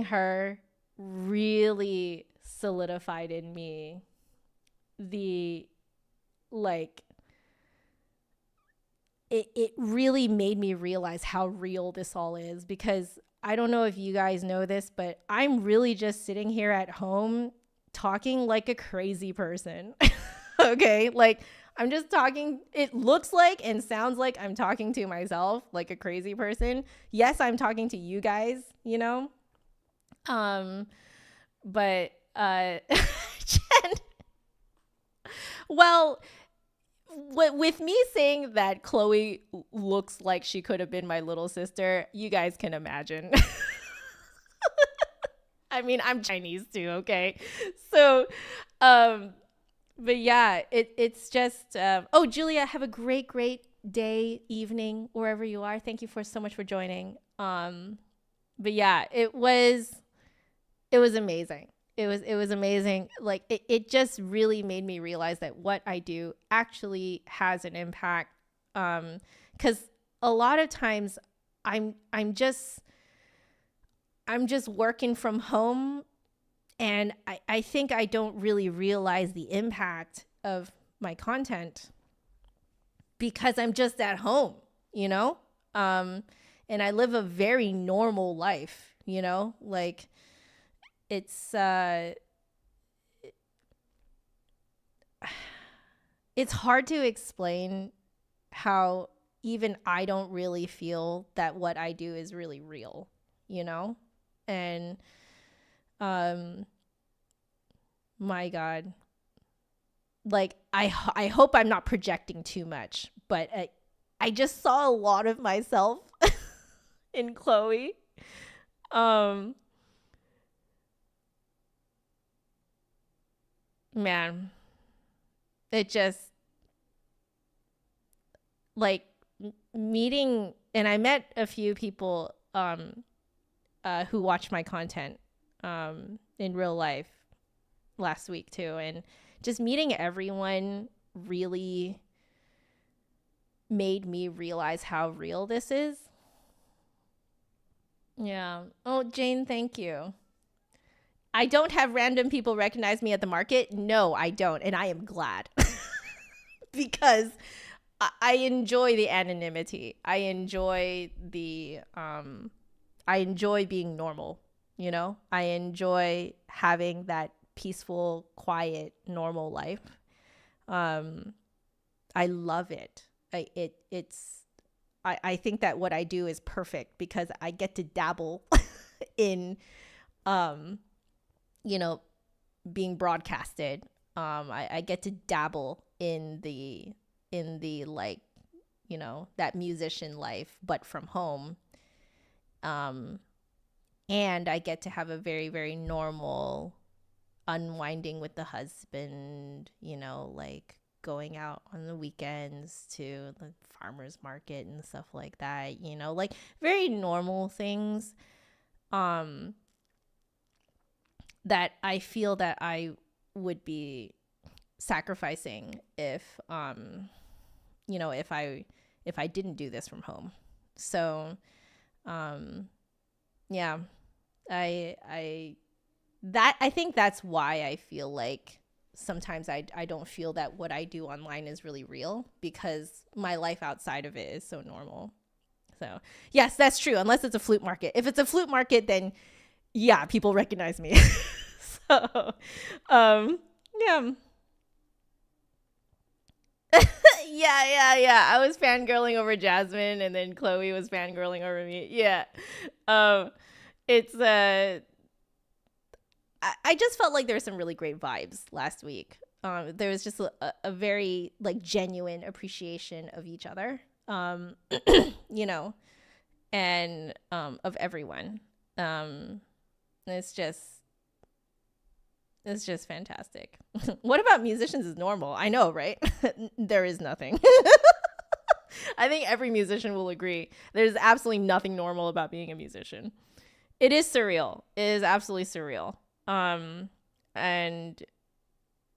her really solidified in me the, like, it really made me realize how real this all is, because I don't know if you guys know this, but I'm really just sitting here at home talking like a crazy person. Okay, like, I'm just talking, it looks like and sounds like I'm talking to myself like a crazy person. Yes, I'm talking to you guys, you know. But Jen, well, with me saying that Chloe looks like she could have been my little sister, you guys can imagine. I mean, I'm Chinese too, okay? So, but yeah, it's just, oh, Julia, have a great day, evening, wherever you are. Thank you so much for joining. But yeah, it was amazing. It was amazing. Like, it just really made me realize that what I do actually has an impact. 'Cause a lot of times I'm just working from home, and I think I don't really realize the impact of my content because I'm just at home, you know? And I live a very normal life, you know? Like, it's hard to explain how even I don't really feel that what I do is really real, you know? And my God, like, I hope I'm not projecting too much, but I just saw a lot of myself in Chloe. Man, it just, like, meeting, and I met a few people who watch my content in real life last week too, and just meeting everyone really made me realize how real this is. Yeah. Oh, Jane, thank you. I don't have random people recognize me at the market. No, I don't, and I am glad. Because I enjoy the anonymity. I enjoy being normal, you know? I enjoy having that peaceful, quiet, normal life. I love it. I think that what I do is perfect because I get to dabble in, you know, being broadcasted. I get to dabble in the like, you know, that musician life, but from home. And I get to have a very, very normal unwinding with the husband, you know, like going out on the weekends to the farmer's market and stuff like that, you know, like very normal things that I feel that I would be sacrificing if you know, if I didn't do this from home. So yeah, I think that's why I feel like sometimes I don't feel that what I do online is really real, because my life outside of it is so normal. So yes, that's true, unless it's a flute market. If it's a flute market, then yeah, people recognize me. So yeah. Yeah. I was fangirling over Jasmine, and then Chloe was fangirling over me. Yeah. It's I just felt like there were some really great vibes last week. There was just a very, like, genuine appreciation of each other, you know, and of everyone. It's just, It's just fantastic. What about musicians is normal? I know, right? There is nothing. I think every musician will agree. There's absolutely nothing normal about being a musician. It is surreal. It is absolutely surreal. And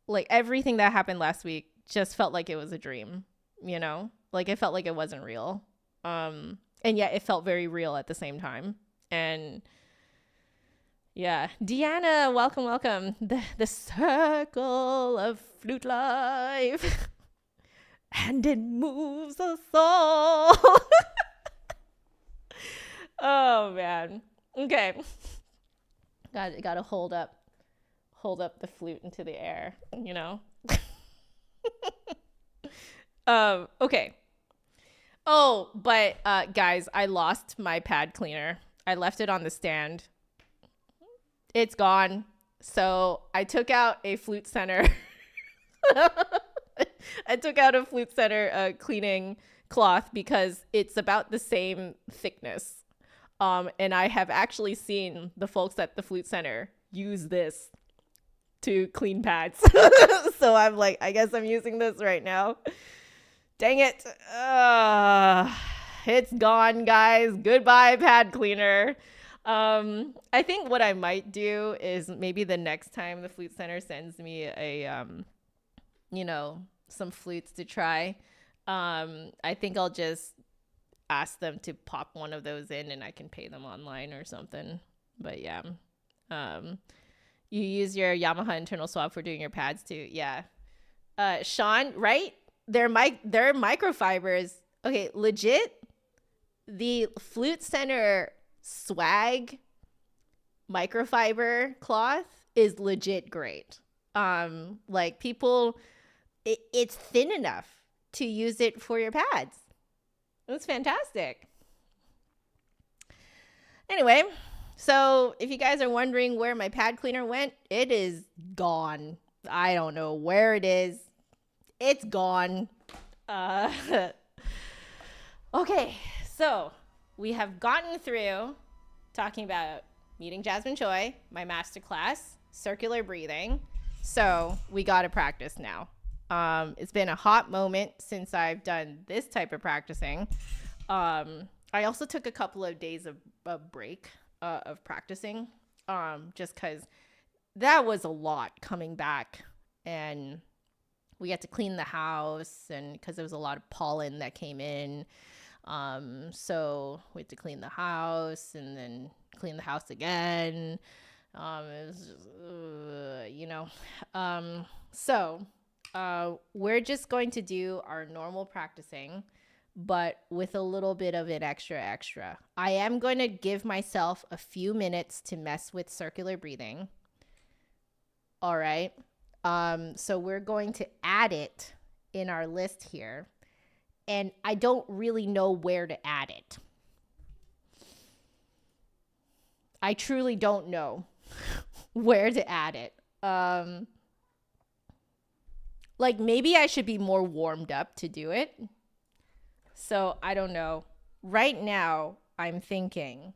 like everything that happened last week just felt like it was a dream, you know? Like it felt like it wasn't real. And yet it felt very real at the same time. And yeah, Deanna, welcome. The circle of flute life. And it moves us all. Oh man. Okay. Gotta hold up the flute into the air, you know. Okay. Oh, but guys, I lost my pad cleaner. I left it on the stand. It's gone. So I took out a flute center. I took out a flute center cleaning cloth because it's about the same thickness. And I have actually seen the folks at the flute center use this to clean pads. So I'm like, I guess I'm using this right now. Dang it. It's gone, guys. Goodbye, pad cleaner. I think what I might do is maybe the next time the flute center sends me a, some flutes to try, I think I'll just ask them to pop one of those in and I can pay them online or something. But yeah, you use your Yamaha internal swab for doing your pads too. Yeah. Sean, right? They're microfibers. Okay, legit. The flute center swag microfiber cloth is legit great. Like people, it's thin enough to use it for your pads. It's fantastic. Anyway, so if you guys are wondering where my pad cleaner went, it is gone. I don't know where it is. It's gone. Okay, so we have gotten through talking about meeting Jasmine Choi, my masterclass, circular breathing. So we got to practice now. It's been a hot moment since I've done this type of practicing. I also took a couple of days of break of practicing, just because that was a lot coming back, and we had to clean the house, and because there was a lot of pollen that came in. So we had to clean the house and then clean the house again. It was just, so we're just going to do our normal practicing, but with a little bit of an extra. I am going to give myself a few minutes to mess with circular breathing. All right. So we're going to add it in our list here. And I don't really know where to add it. I truly don't know where to add it. Like maybe I should be more warmed up to do it. So I don't know. Right now, I'm thinking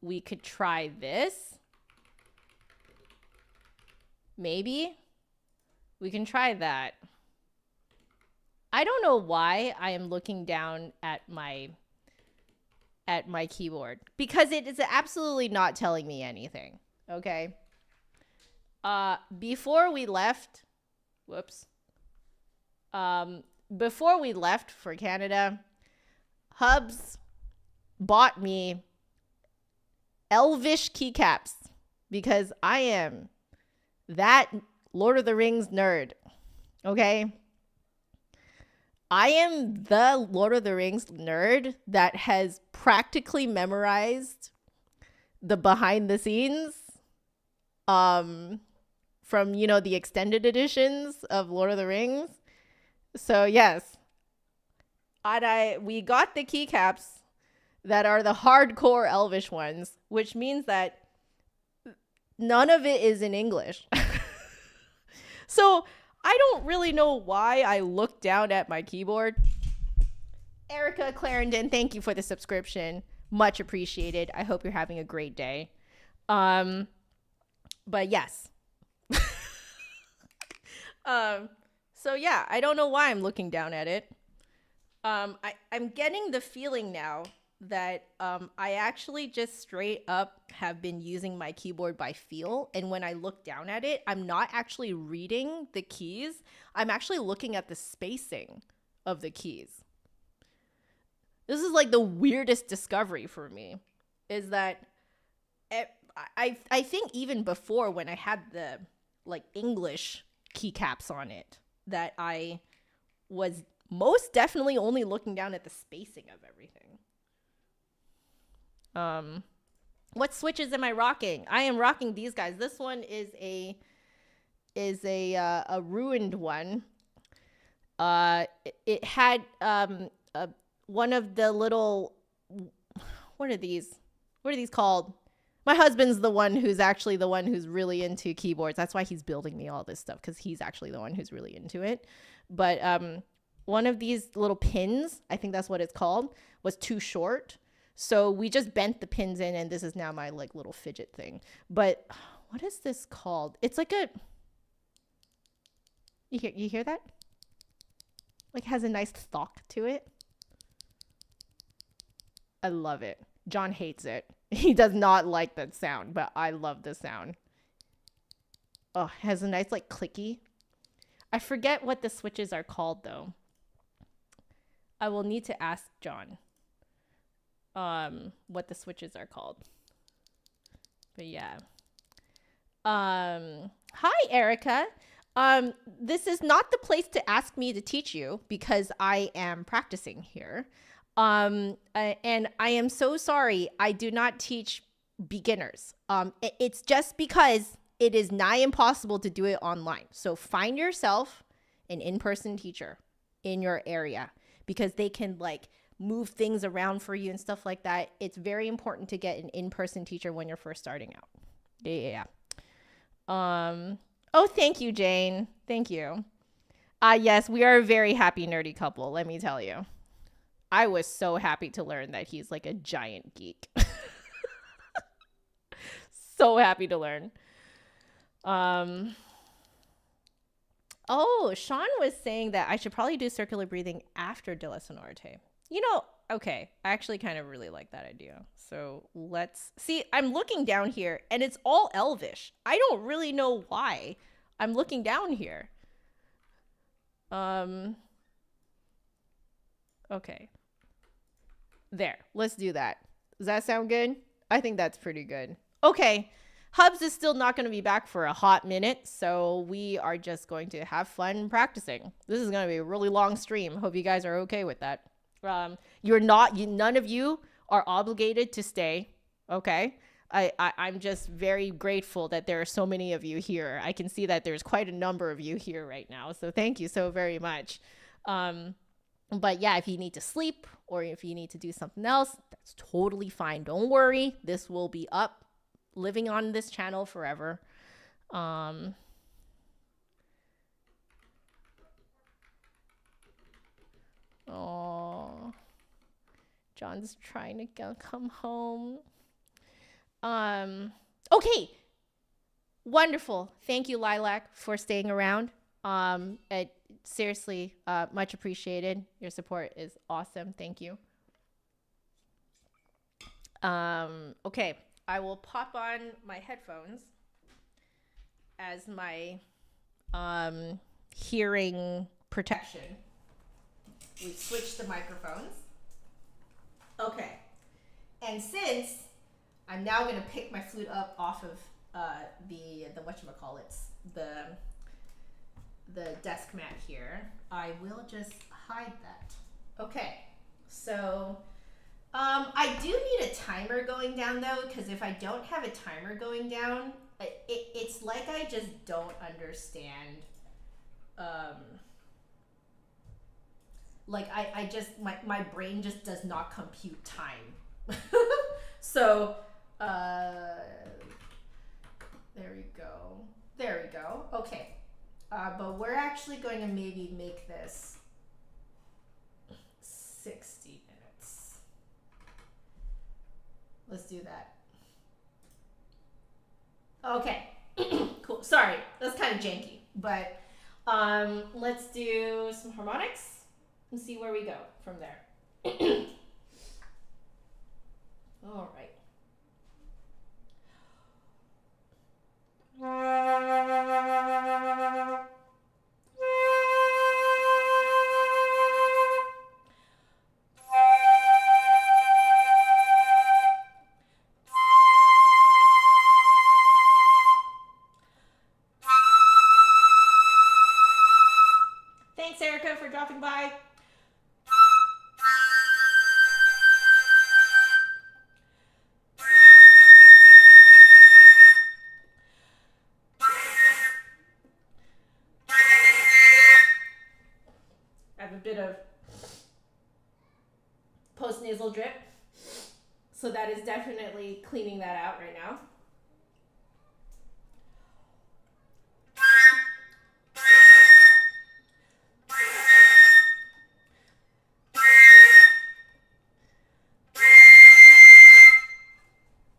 we could try this. Maybe we can try that. I don't know why I am looking down at my keyboard, because it is absolutely not telling me anything. Okay. Before we left for Canada, Hubs bought me elvish keycaps because I am that Lord of the Rings nerd. Okay. I am the Lord of the Rings nerd that has practically memorized the behind the scenes from, the extended editions of Lord of the Rings. So yes, we got the keycaps that are the hardcore Elvish ones, which means that none of it is in English. So I don't really know why I look down at my keyboard. Erica Clarendon, thank you for the subscription. Much appreciated. I hope you're having a great day. But yes. So yeah, I don't know why I'm looking down at it. I'm getting the feeling now that I actually just straight up have been using my keyboard by feel. And when I look down at it, I'm not actually reading the keys. I'm actually looking at the spacing of the keys. This is like the weirdest discovery for me, is that I think even before, when I had the like English keycaps on it, that I was most definitely only looking down at the spacing of everything. What switches am I rocking? I am rocking these guys. This one is a ruined one. It had one of the little, what are these called? My husband's the one who's actually the one who's really into keyboards. That's why he's building me all this stuff, because he's actually the one who's really into it. But one of these little pins, I think that's what it's called, was too short. So we just bent the pins in, and this is now my like little fidget thing. But what is this called? It's like a, you hear that? Like, has a nice thok to it. I love it. John hates it. He does not like that sound, but I love the sound. Oh, it has a nice like clicky. I forget what the switches are called though. I will need to ask John what the switches are called. But yeah. Hi Erica. This is not the place to ask me to teach you, because I am practicing here. And I am so sorry. I do not teach beginners. It's just because it is nigh impossible to do it online. So find yourself an in-person teacher in your area, because they can like move things around for you and stuff like that. It's very important to get an in-person teacher when you're first starting out. Yeah. Oh, thank you, Jane. Thank you. Yes, we are a very happy nerdy couple, let me tell you. I was so happy to learn that he's like a giant geek. So happy to learn. Oh, Sean was saying that I should probably do circular breathing after De La Sonorite. You know, okay, I actually kind of really like that idea. So let's see. I'm looking down here and it's all Elvish. I don't really know why I'm looking down here. Okay. There, let's do that. Does that sound good? I think that's pretty good. Okay. Hubs is still not going to be back for a hot minute, so we are just going to have fun practicing. This is going to be a really long stream. Hope you guys are okay with that. None of you are obligated to stay, okay? I'm just very grateful that there are so many of you here. I can see that there's quite a number of you here right now, so thank you so very much. But yeah, if you need to sleep or if you need to do something else, that's totally fine. Don't worry. This will be up, living on this channel forever. Oh, John's trying to come home. Okay. Wonderful. Thank you, Lilac, for staying around. Seriously, much appreciated. Your support is awesome. Thank you. Okay, I will pop on my headphones as my hearing protection. We switched the microphones. Okay, and since I'm now gonna pick my flute up off of the whatchamacallits, the desk mat here, I will just hide that. Okay, so I do need a timer going down though, because if I don't have a timer going down, it's like I just don't understand. Like I just, my brain just does not compute time. So, there we go. Okay. But we're actually going to maybe make this 60 minutes. Let's do that. Okay. sorry, that's kind of janky, but let's do some harmonics and see where we go from there. All right. Thanks, Erica, for dropping by. I have a bit of post-nasal drip, so that is definitely cleaning that out right now.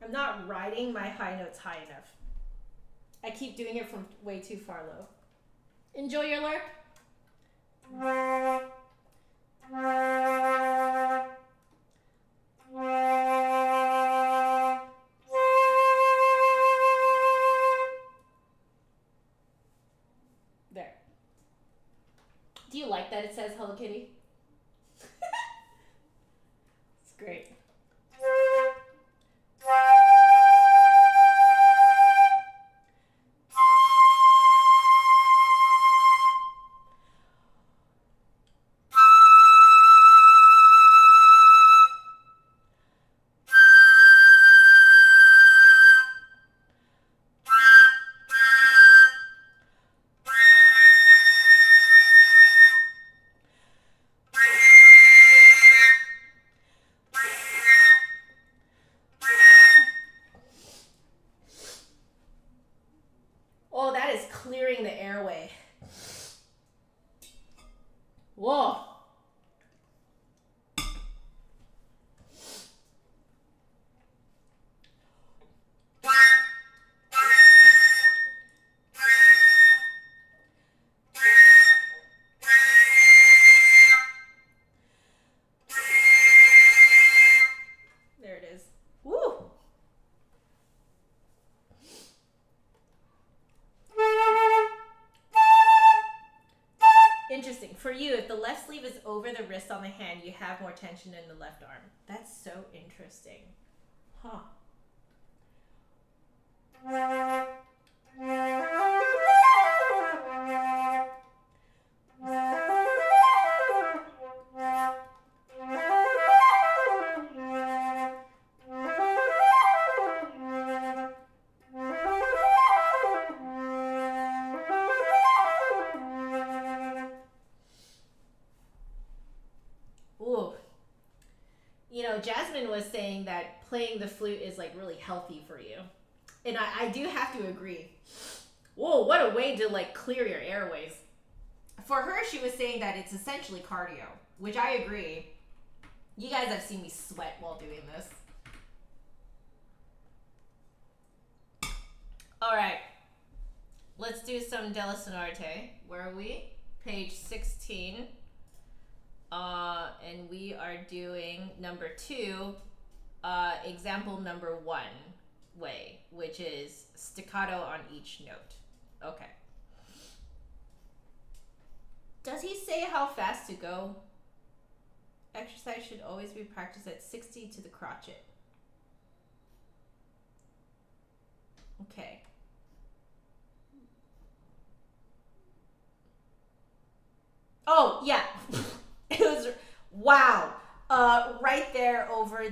I'm not riding my high notes high enough. I keep doing it from way too far low. Enjoy your lurk. There. Do you like that it says Hello Kitty? It's great. Oh, that is clearing the airway. Whoa. There it is. Woo. Interesting. For you, if the left sleeve is over the wrist on the hand, you have more tension in the left arm. That's so interesting. Huh. Ooh. You know, Jasmine was saying that playing the flute is like really healthy for you. And I do have to agree. Whoa, what a way to like clear your airways. For her, she was saying that it's essentially cardio, which I agree. You guys have seen me sweat while doing this. All right, let's do some Della Sonarte. Where are we? Page 16. And we are doing number 2, example number 1 way, which is staccato on each note. Okay. Does he say how fast to go? Exercise should always be practiced at 60 to the crotchet. Okay. Oh, yeah. It was, wow. Right there over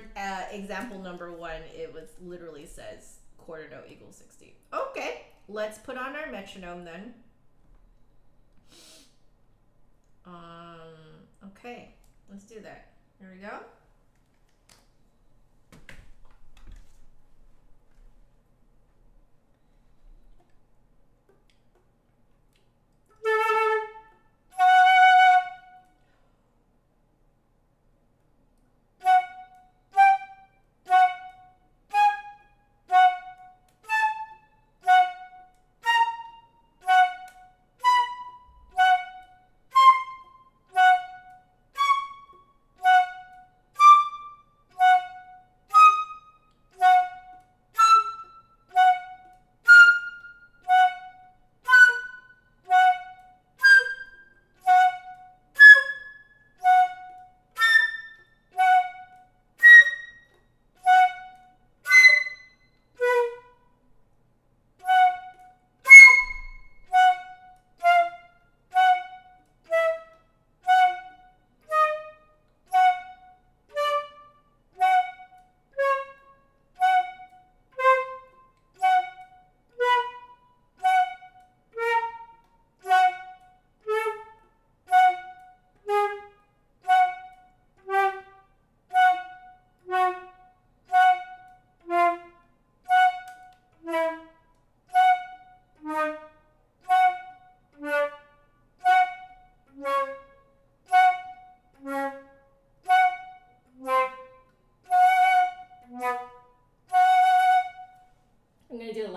example number 1, it was literally says quarter note equals 60. Okay, let's put on our metronome then. Okay, let's do that. Here we go.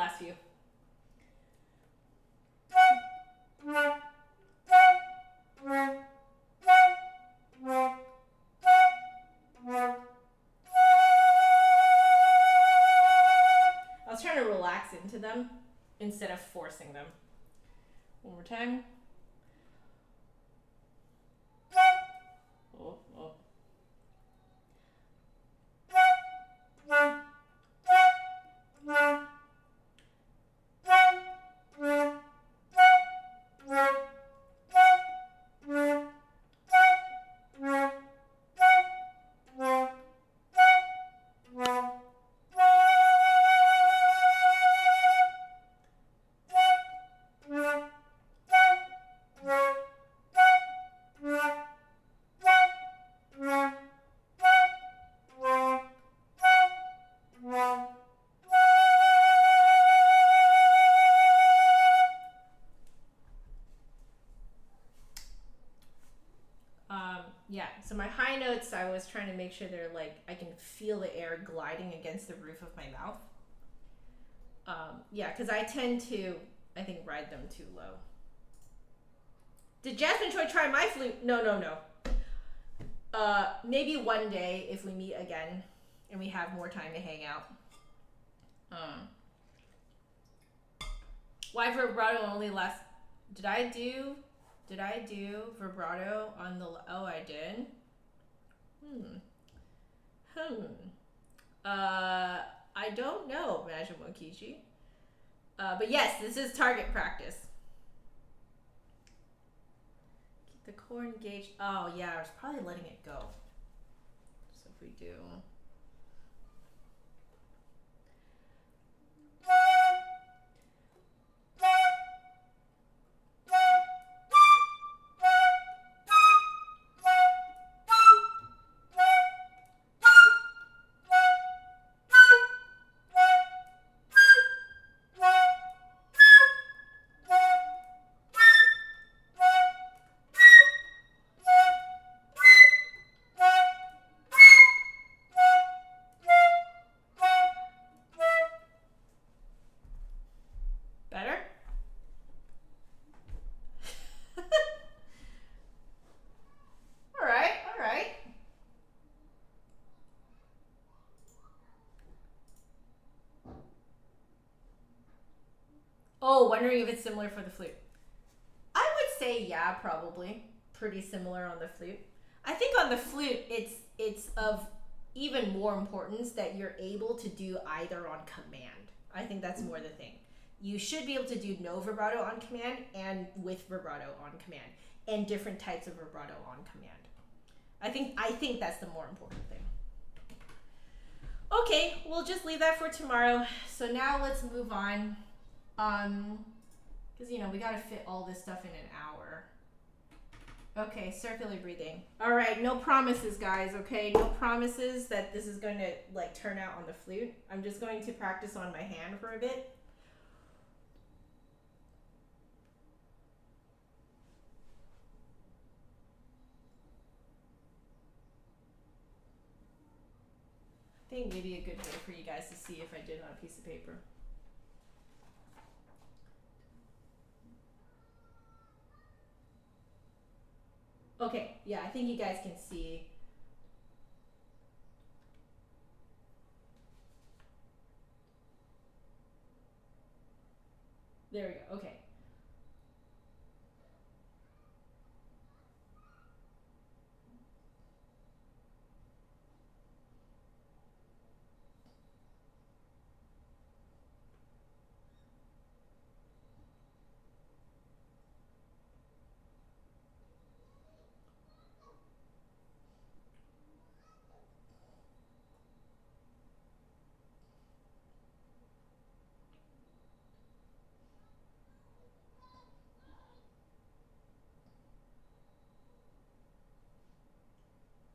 last few. I was trying to relax into them instead of forcing them. One more time. Oh, oh. Yeah, so my high notes, I was trying to make sure they're like, I can feel the air gliding against the roof of my mouth. Yeah, because I tend to, I think, ride them too low. Did Jasmine Choi try my flute? No, no, no. Maybe one day if we meet again and we have more time to hang out. Why vibrato only last? Did I do vibrato on the? Oh, I did. I don't know, Majimukichi. But yes, this is target practice. Keep the core engaged. Oh yeah, I was probably letting it go. So if we do. Oh, wondering if it's similar for the flute. I would say yeah, probably. Pretty similar on the flute. I think on the flute, it's of even more importance that you're able to do either on command. I think that's more the thing. You should be able to do no vibrato on command and with vibrato on command, and different types of vibrato on command. I think that's the more important thing. Okay, we'll just leave that for tomorrow. So now let's move on. Because, you know, we got to fit all this stuff in an hour. Okay, circular breathing. All right, no promises, guys, okay? No promises that this is going to, like, turn out on the flute. I'm just going to practice on my hand for a bit. I think maybe a good way for you guys to see if I did on a piece of paper. Okay, yeah, I think you guys can see. There we go, okay.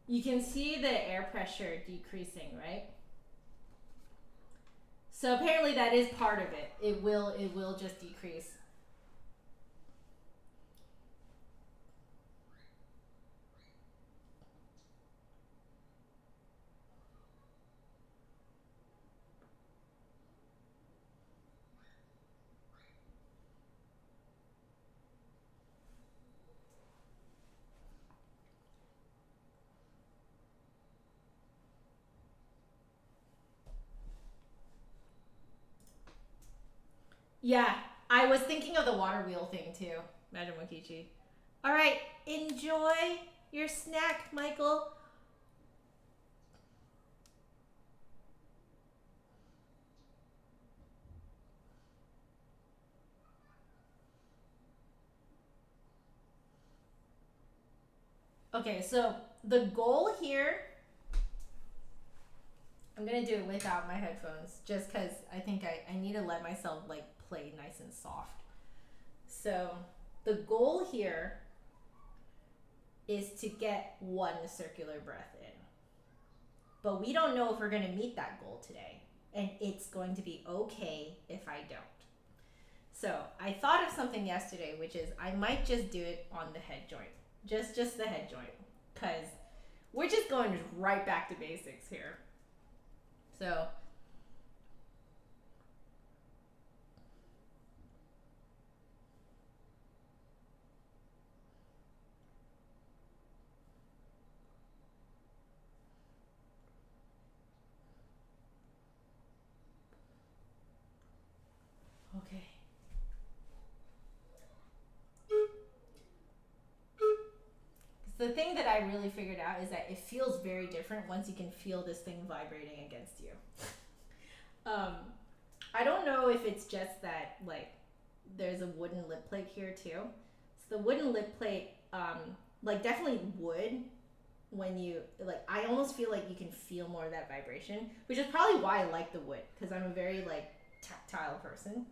You can see the air pressure decreasing, right? So apparently that is part of it. It will just decrease. Yeah, I was thinking of the water wheel thing too, Madam Mokichi. All right, enjoy your snack, Michael. Okay, so the goal here, I'm gonna do it without my headphones just because I think I need to let myself like play nice and soft. So the goal here is to get one circular breath in. But we don't know if we're gonna meet that goal today. And it's going to be okay if I don't. So I thought of something yesterday, which is I might just do it on the head joint. Just the head joint. Because we're just going right back to basics here. So okay. The thing that I really figured out is that it feels very different once you can feel this thing vibrating against you. I don't know if it's just that like there's a wooden lip plate here too. So the wooden lip plate, like definitely wood when you like. I almost feel like you can feel more of that vibration, which is probably why I like the wood because I'm a very like tactile person.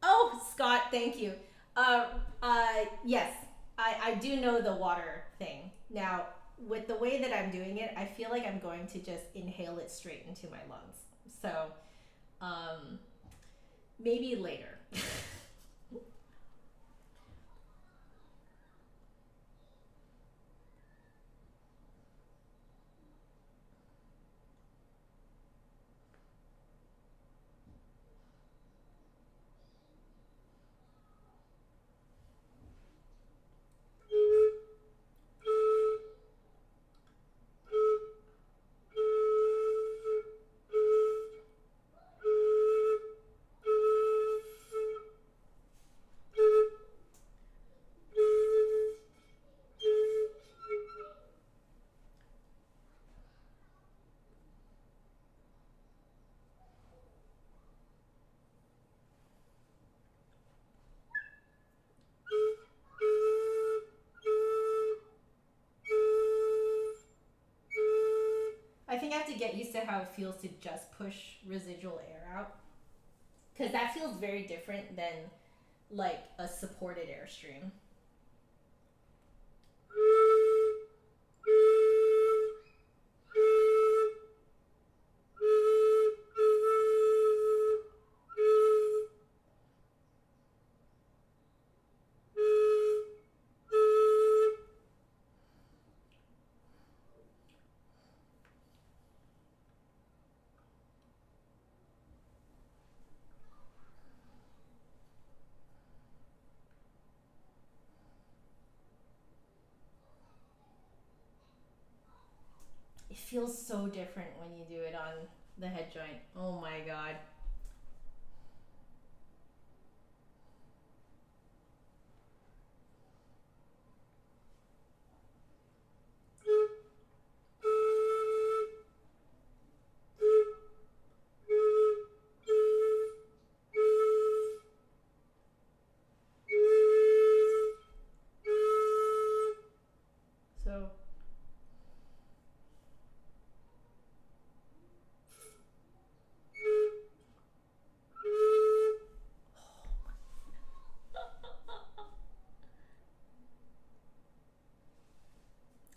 Oh, Scott, thank you. Yes, I do know the water thing. Now, with the way that I'm doing it, I feel like I'm going to just inhale it straight into my lungs. So, um, maybe later. I think I have to get used to how it feels to just push residual air out. Because that feels very different than like a supported airstream. It feels so different when you do it on the head joint. Oh my god. So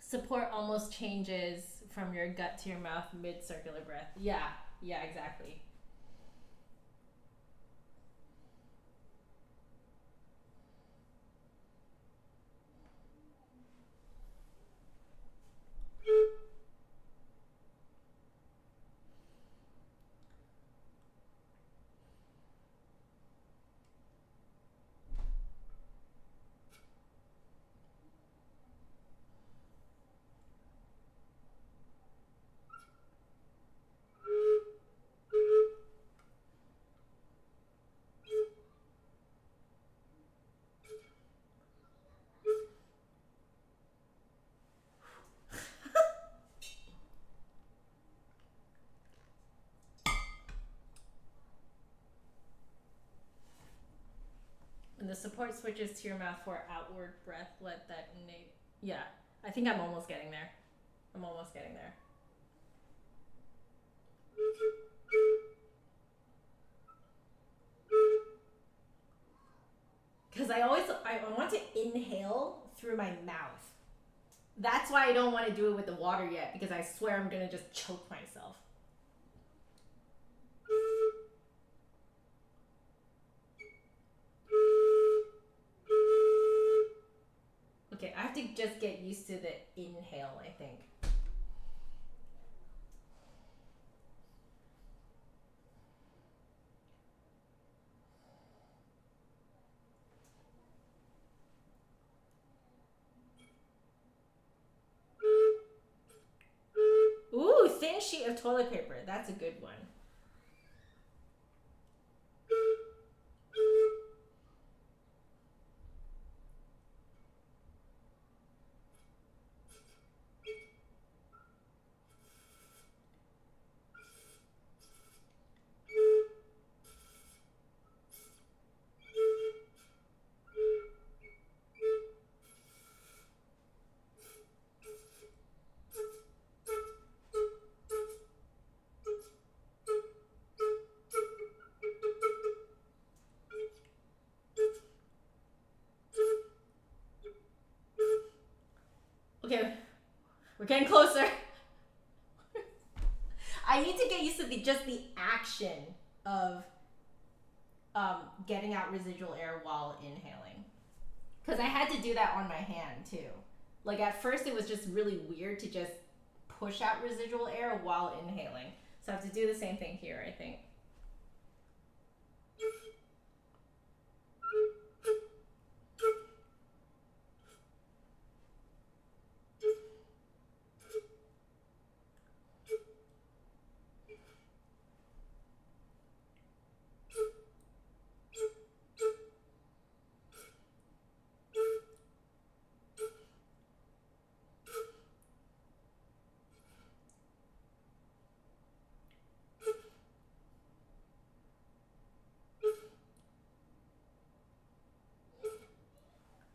support almost changes from your gut to your mouth mid circular breath. Yeah, yeah, exactly. the support switches to your mouth for outward breath. Let that innate. Yeah, I think I'm almost getting there. I'm almost getting there. Because I want to inhale through my mouth. That's why I don't want to do it with the water yet, because I swear I'm going to just choke myself. Okay, I have to just get used to the inhale, I think. Ooh, thin sheet of toilet paper. That's a good one. Okay, we're getting closer. I need to get used to just the action of getting out residual air while inhaling. Because I had to do that on my hand too. Like at first it was just really weird to just push out residual air while inhaling. So I have to do the same thing here, I think.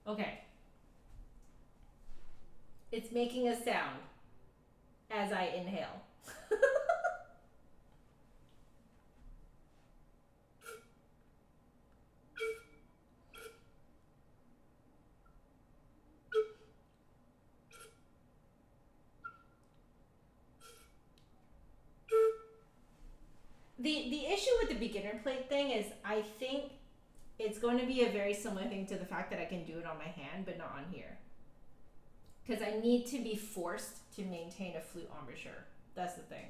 Okay. It's making a sound as I inhale. The issue with the beginner plate thing is I think it's going to be a very similar thing to the fact that I can do it on my hand but not on here. Because I need to be forced to maintain a flute embouchure. That's the thing.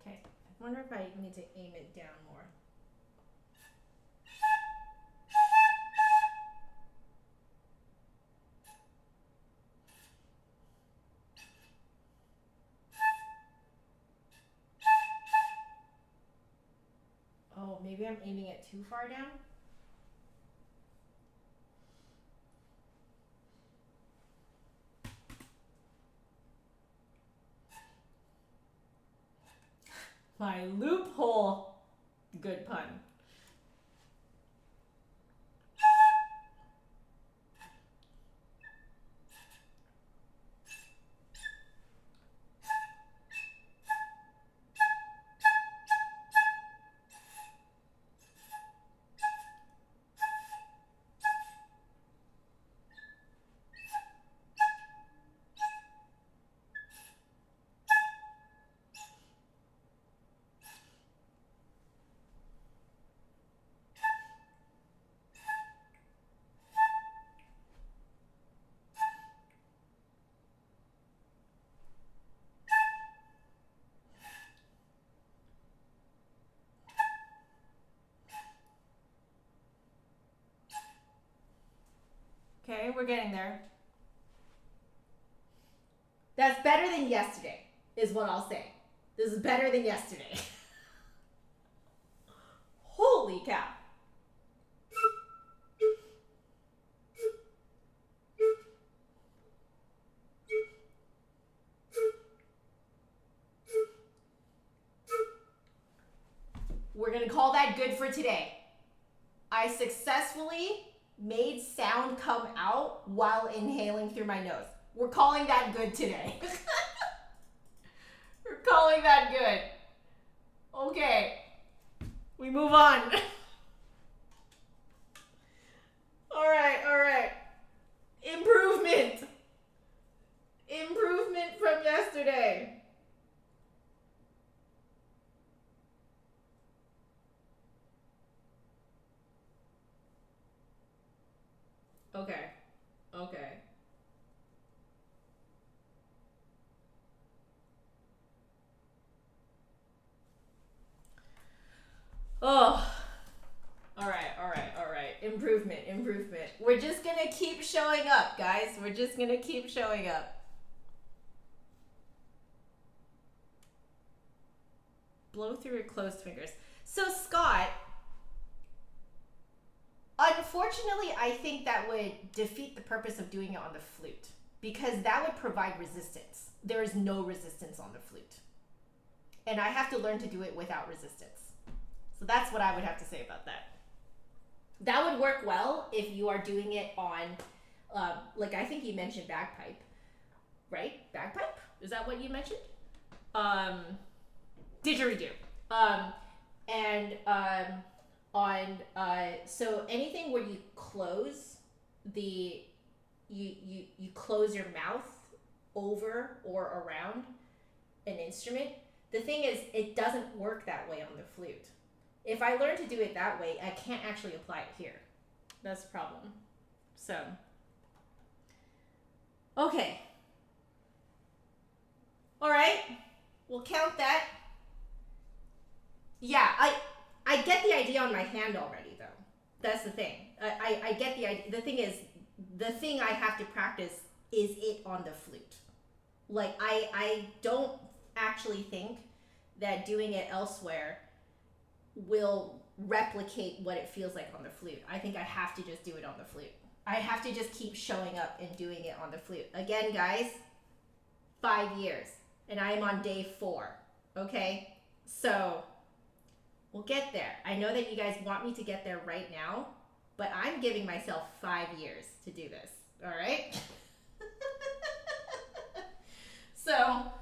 Okay, I wonder if I need to aim it down more. Oh, maybe I'm aiming it too far down? My loophole. Good pun. Okay, we're getting there. That's better than yesterday, is what I'll say. This is better than yesterday. Holy cow. We're going to call that good for today. I successfully made sound come out while inhaling through my nose. We're calling that good today. We're calling that good. Okay. We move on. All right. Improvement. Improvement from yesterday. Okay. Oh. All right. Improvement. We're just gonna keep showing up, guys. We're just gonna keep showing up. Blow through your closed fingers. So Scott, unfortunately, I think that would defeat the purpose of doing it on the flute, because that would provide resistance. There is no resistance on the flute. And I have to learn to do it without resistance. So that's what I would have to say about that. That would work well if you are doing it on, like I think you mentioned bagpipe, right? Bagpipe? Is that what you mentioned? Didgeridoo. So anything where you close you close your mouth over or around an instrument. The thing is, it doesn't work that way on the flute. If I learn to do it that way, I can't actually apply it here. That's the problem. So, okay. All right, we'll count that. Yeah, I get the idea on my hand already, though. That's the thing. I get the idea. The thing is, the thing I have to practice is it on the flute. Like, I don't actually think that doing it elsewhere will replicate what it feels like on the flute. I think I have to just do it on the flute. I have to just keep showing up and doing it on the flute. Again, guys, 5 years, and I am on day 4, okay? So, we'll get there. I know that you guys want me to get there right now, but I'm giving myself 5 years to do this, all right? So,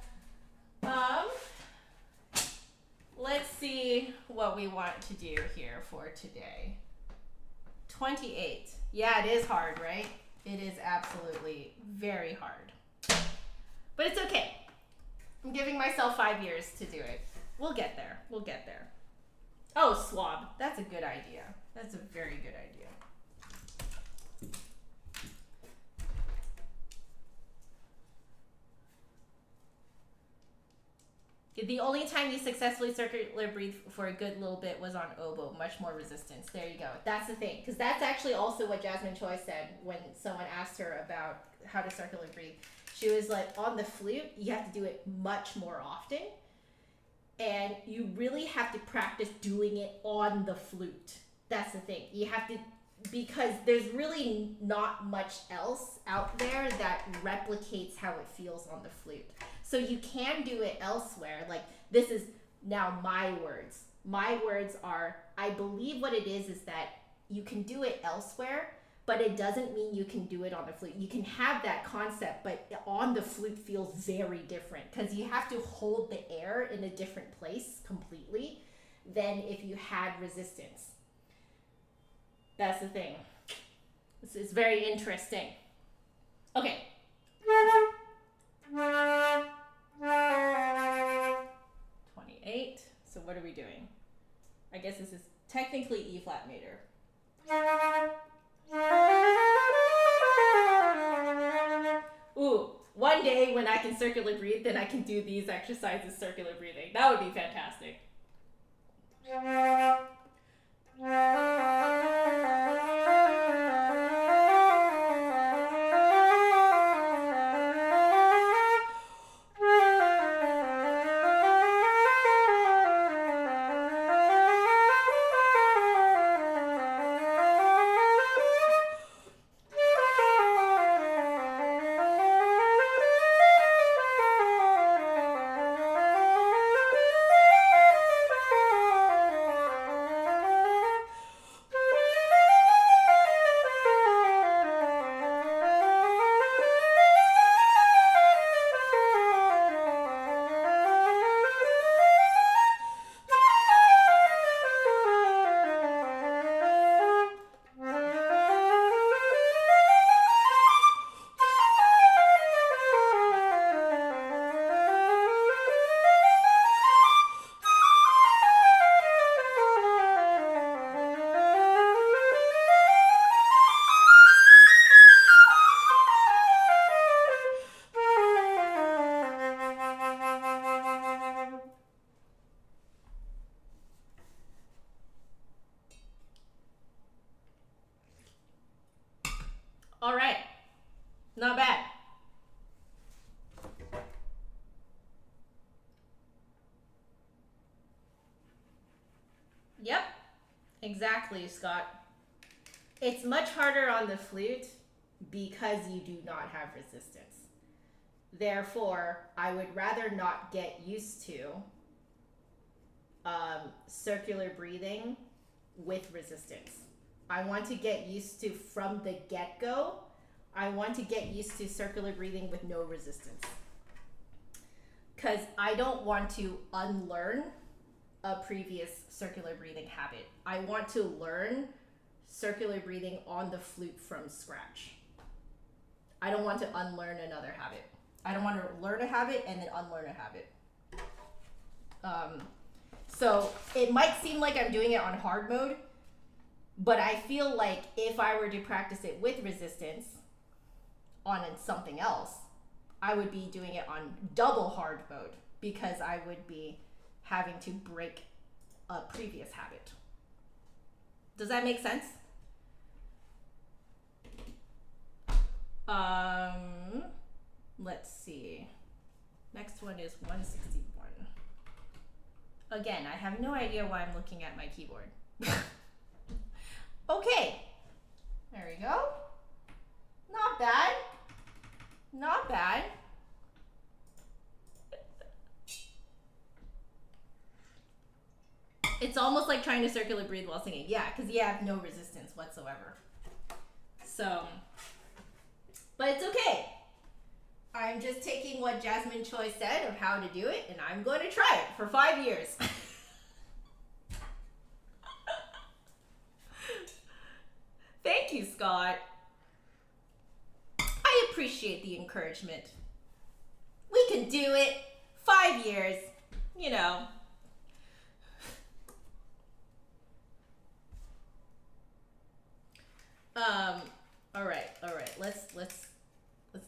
let's see what we want to do here for today. 28. Yeah, it is hard, right? It is absolutely very hard. But it's okay. I'm giving myself 5 years to do it. We'll get there. We'll get there. Oh, swab. That's a good idea. That's a very good idea. The only time you successfully circular breathe for a good little bit was on oboe, much more resistance. There you go. That's the thing, because that's actually also what Jasmine Choi said when someone asked her about how to circular breathe. She was like, on the flute, you have to do it much more often, and you really have to practice doing it on the flute. That's the thing. You have to, because there's really not much else out there that replicates how it feels on the flute. So you can do it elsewhere. Like, this is now my words. My words are, I believe what it is that you can do it elsewhere, but it doesn't mean you can do it on the flute. You can have that concept, but on the flute feels very different, because you have to hold the air in a different place completely than if you had resistance. That's the thing. This is very interesting. Okay. 28. So what are we doing? I guess this is technically E flat major. Ooh, one day when I can circular breathe, then I can do these exercises circular breathing. That would be fantastic. Yep, exactly, Scott. It's much harder on the flute because you do not have resistance. Therefore, I would rather not get used to circular breathing with resistance. I want to get used to, from the get-go, I want to get used to circular breathing with no resistance. Because I don't want to unlearn a previous circular breathing habit. I want to learn circular breathing on the flute from scratch. I don't want to unlearn another habit. I don't want to learn a habit and then unlearn a habit. So it might seem like I'm doing it on hard mode, but I feel like if I were to practice it with resistance on something else, I would be doing it on double hard mode because I would be having to break a previous habit. Does that make sense? Let's see. Next one is 161. Again, I have no idea why I'm looking at my keyboard. Okay. There we go. Not bad. Not bad. It's almost like trying to circular breathe while singing. Yeah, because you have no resistance whatsoever. So, but it's okay. I'm just taking what Jasmine Choi said of how to do it, and I'm going to try it for 5 years. Thank you, Scott. I appreciate the encouragement. We can do it. 5 years, you know. All right. Let's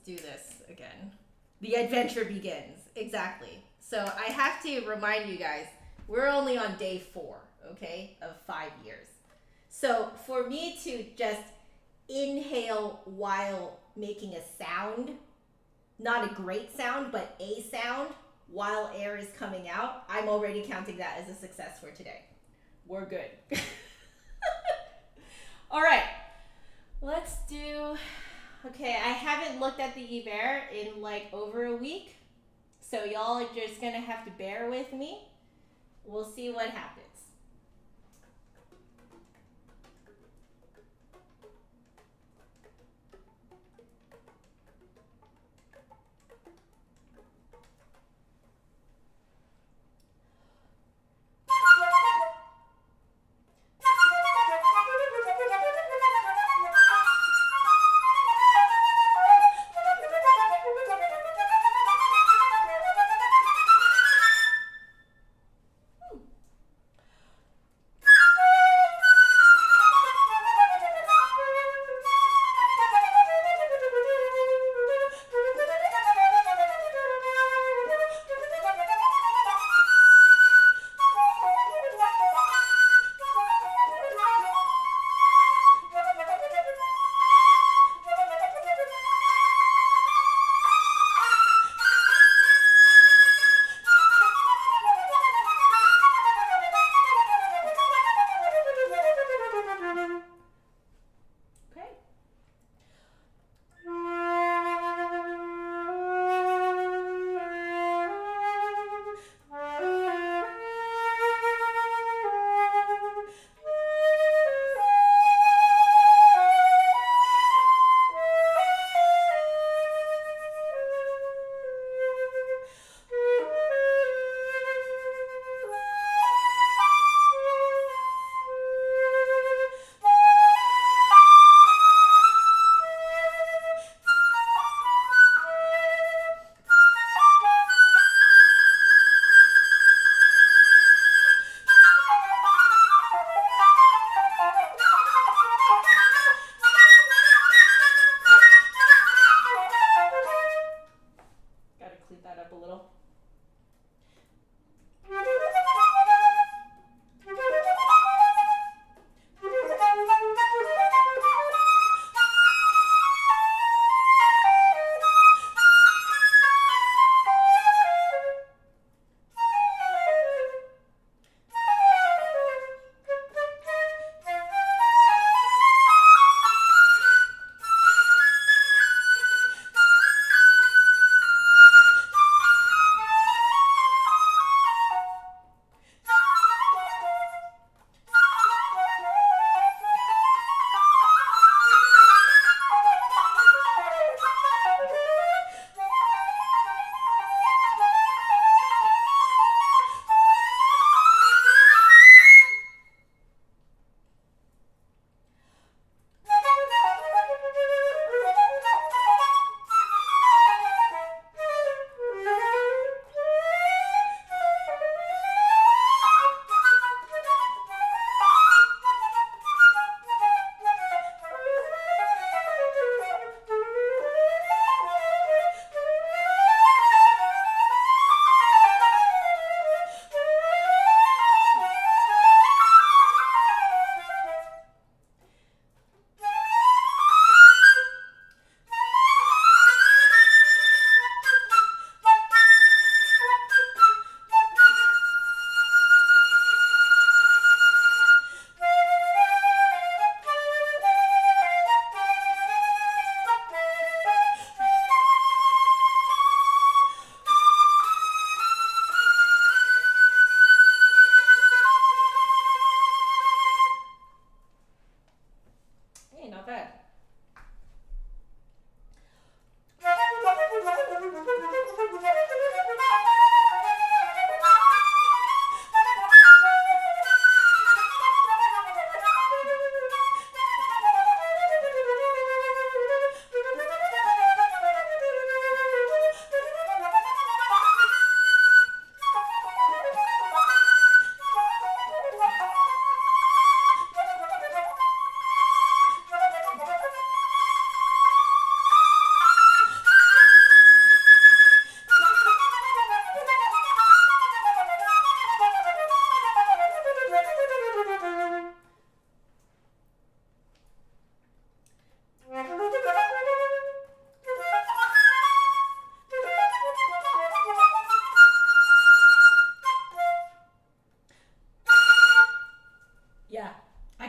do this again. The adventure begins. Exactly. So I have to remind you guys, we're only on day 4, okay, of 5 years. So for me to just inhale while making a sound, not a great sound, but a sound while air is coming out, I'm already counting that as a success for today. We're good. All right. Let's do, okay, I haven't looked at the Ibert in like over a week, so y'all are just gonna have to bear with me. We'll see what happens.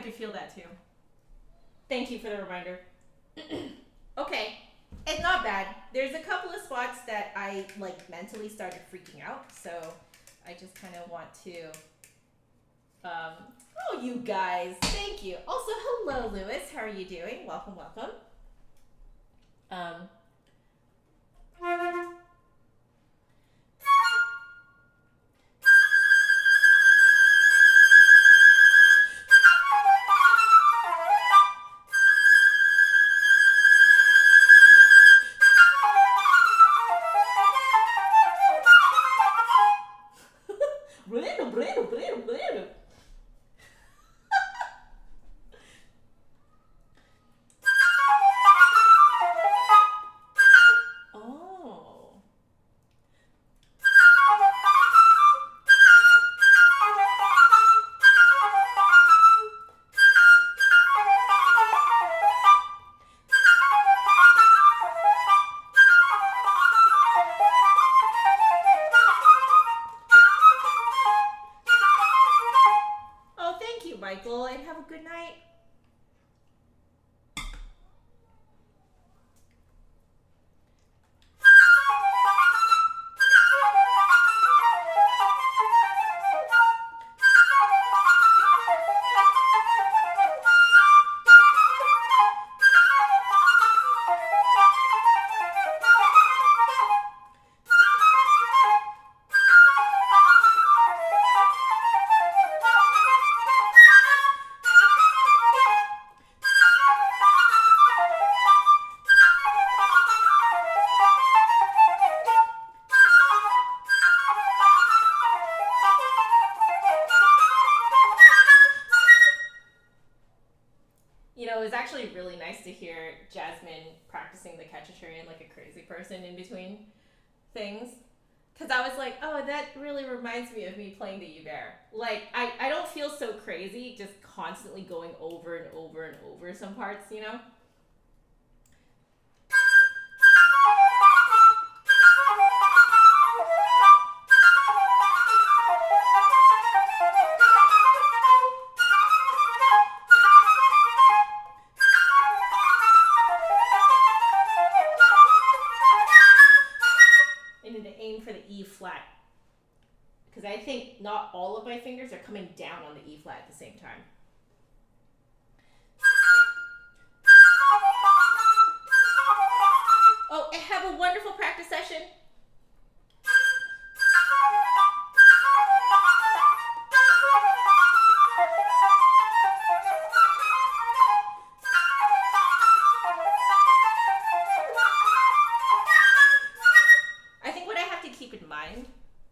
to feel that too. Thank you for the reminder. Okay, it's not bad. There's a couple of spots that I like mentally started freaking out, so I just kind of want to. Oh, you guys, thank you. Also, hello, Lewis. How are you doing? Welcome, welcome. Michael, and have a good night. You know, it was actually really nice to hear Jasmine practicing the Cacciatorian like a crazy person in between things. Because I was like, oh, that really reminds me of me playing the Ibert. Like, I don't feel so crazy just constantly going over and over and over some parts, you know? For the E flat, because I think not all of my fingers are coming down on the E flat at the same time. Oh, and have a wonderful practice session.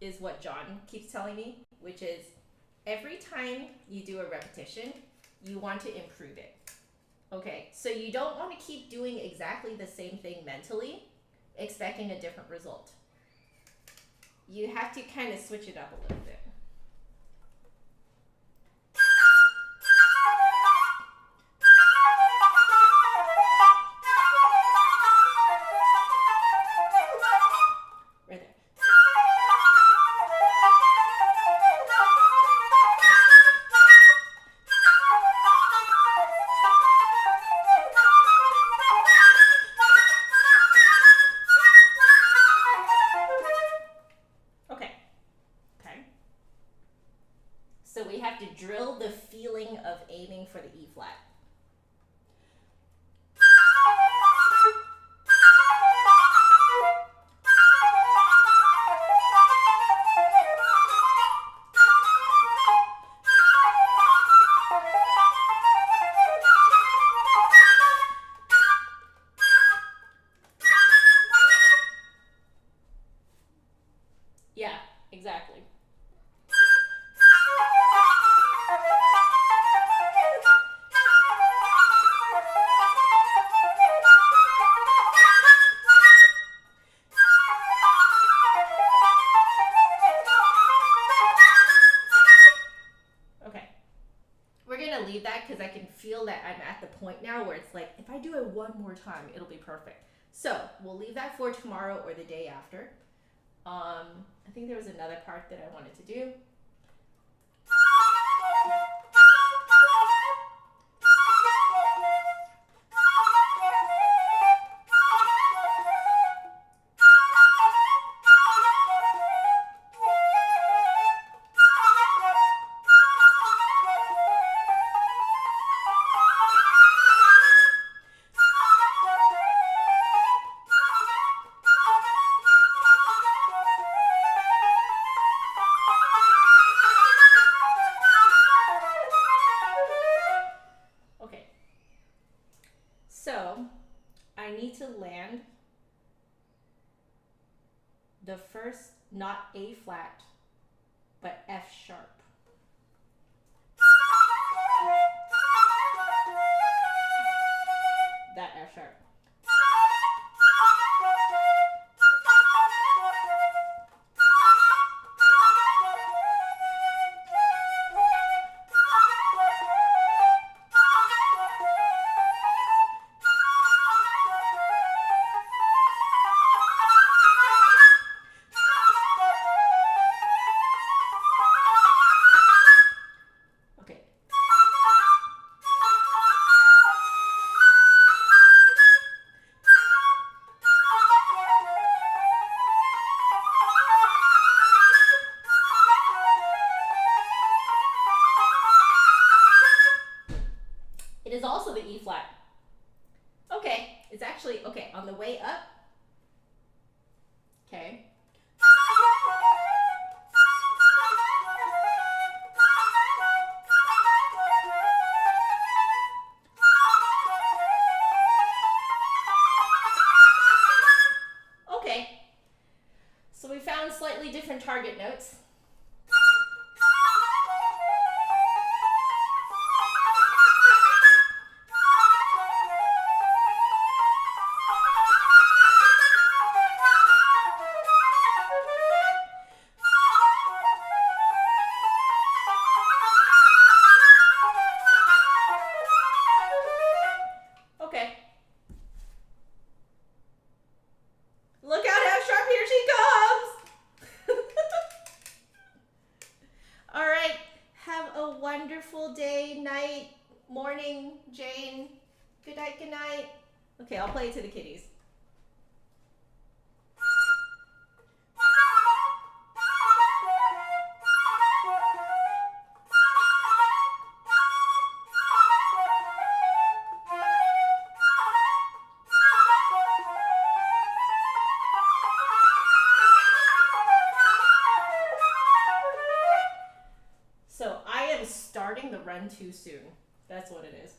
Is what John keeps telling me, which is every time you do a repetition, you want to improve it. Okay, so you don't want to keep doing exactly the same thing mentally, expecting a different result. You have to kind of switch it up a little bit. So we have to drill the feeling of aiming for the E flat. Yeah, exactly. Leave that because I can feel that I'm at the point now where it's like, if I do it one more time, it'll be perfect. So we'll leave that for tomorrow or the day after. I think there was another part that I wanted to do. need to land the first, not A flat, but F sharp. That F sharp. It is also the E flat. Okay, it's actually, okay, on the way up, okay. Okay, so we found slightly different target notes. Look out how sharp, here she comes. All right, have a wonderful day, night, morning, Jane. Good night, good night. Okay, I'll play it to the kitties. So I am starting the run too soon. That's what it is.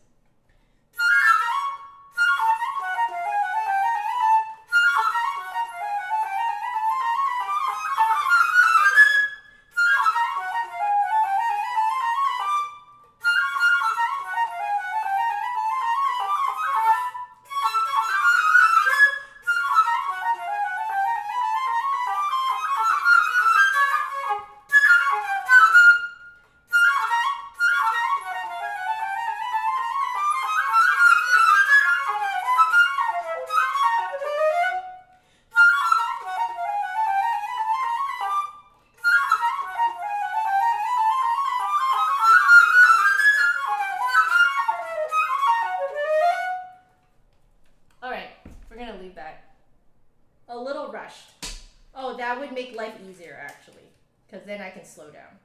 Leave that a little rushed. Oh, that would make life easier actually, because then I can slow down.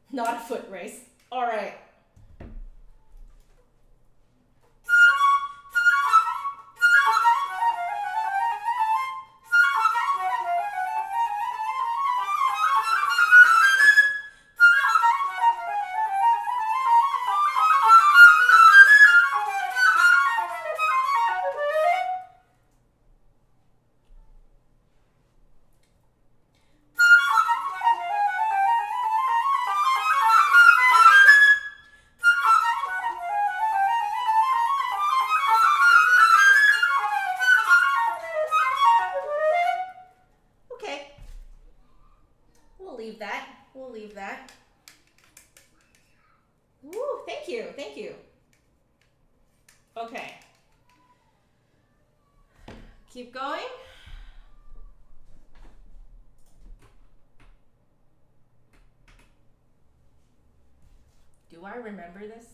Not a foot race. All right. We'll leave that. Woo, thank you, thank you. Okay. Keep going. Do I remember this?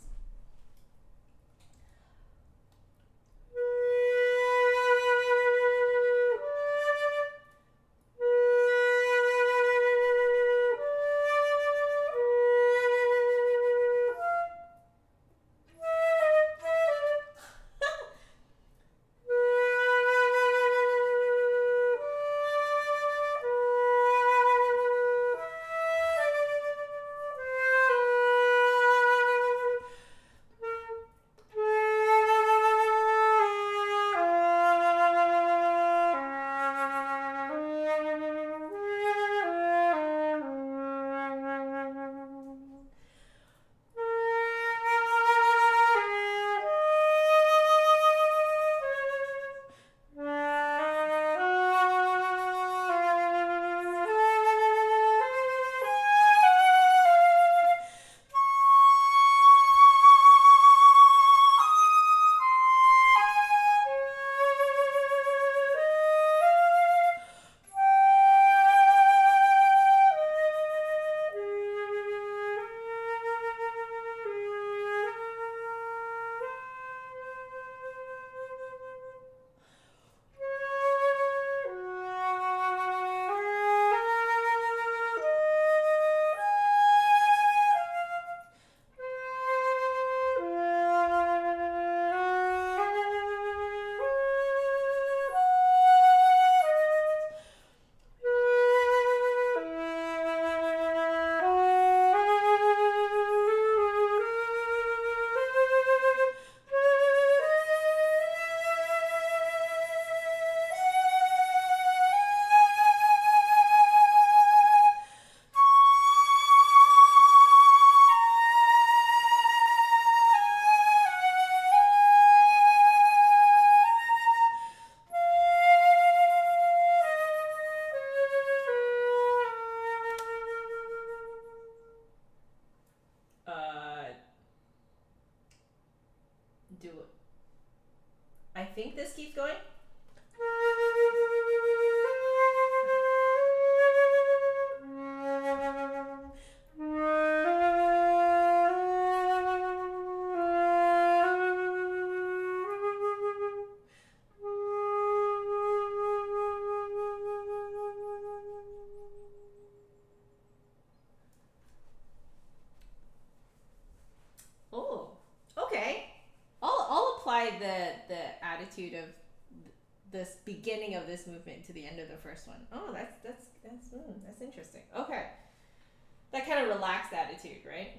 Do it. I think this keeps going. Oh, okay. I'll apply the attitude of this beginning of this movement to the end of the first one. Oh, that's interesting. Okay, that kind of relaxed attitude, right?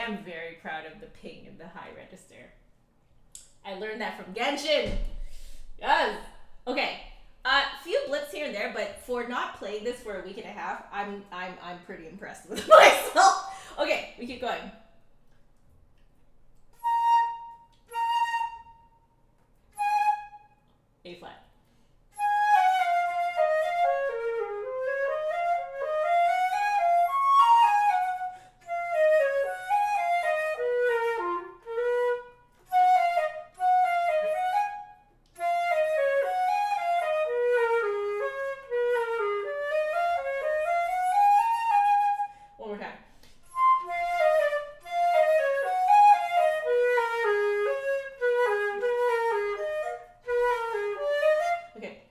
am very proud of the ping in the high register. I learned that from Genshin. Yes. Okay. Few blips here and there, but for not playing this for a week and a half, I'm pretty impressed with myself. Okay, we keep going. A flat. One more time. Okay.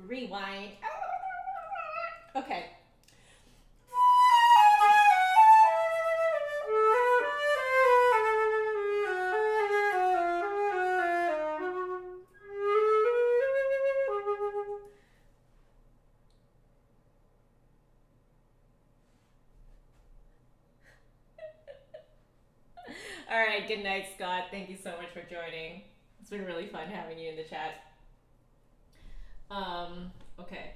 Rewind. Okay. All right, good night, Scott. Thank you so much for joining. It's been really fun having you in the chat. Okay.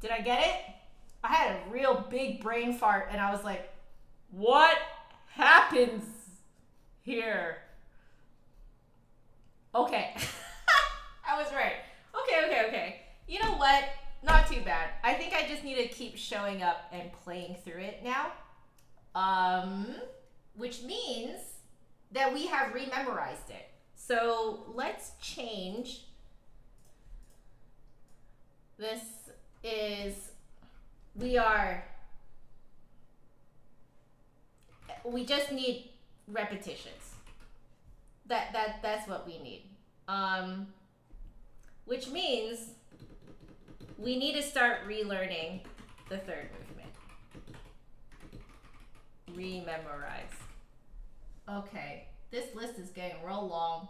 Did I get it? I had a real big brain fart and I was like, what happens here? Okay. I was right. Okay. You know what? not too bad. I think I just need to keep showing up and playing through it now. Which means that we have rememorized it. So let's change. This is, we just need repetitions. That's what we need. Which means we need to start relearning the third movement. Rememorize. Okay, this list is getting real long,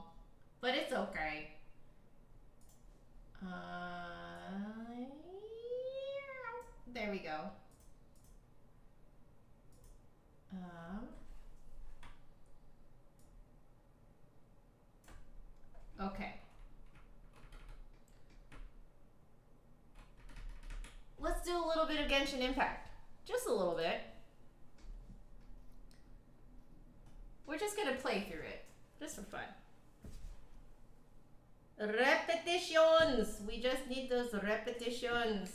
but it's okay. There we go. Okay. Let's do a little bit of Genshin Impact. Just a little bit. We're just gonna play through it, just for fun. Repetitions! We just need those repetitions.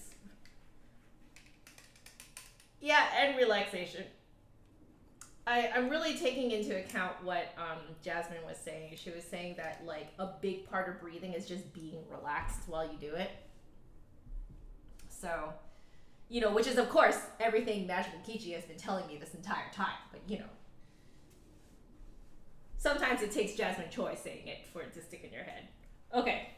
Yeah, and relaxation. I'm really taking into account what Jasmine was saying. She was saying that like a big part of breathing is just being relaxed while you do it. So, you know, which is of course everything Magical Kichi has been telling me this entire time, but you know. Sometimes it takes Jasmine Choi saying it for it to stick in your head. Okay.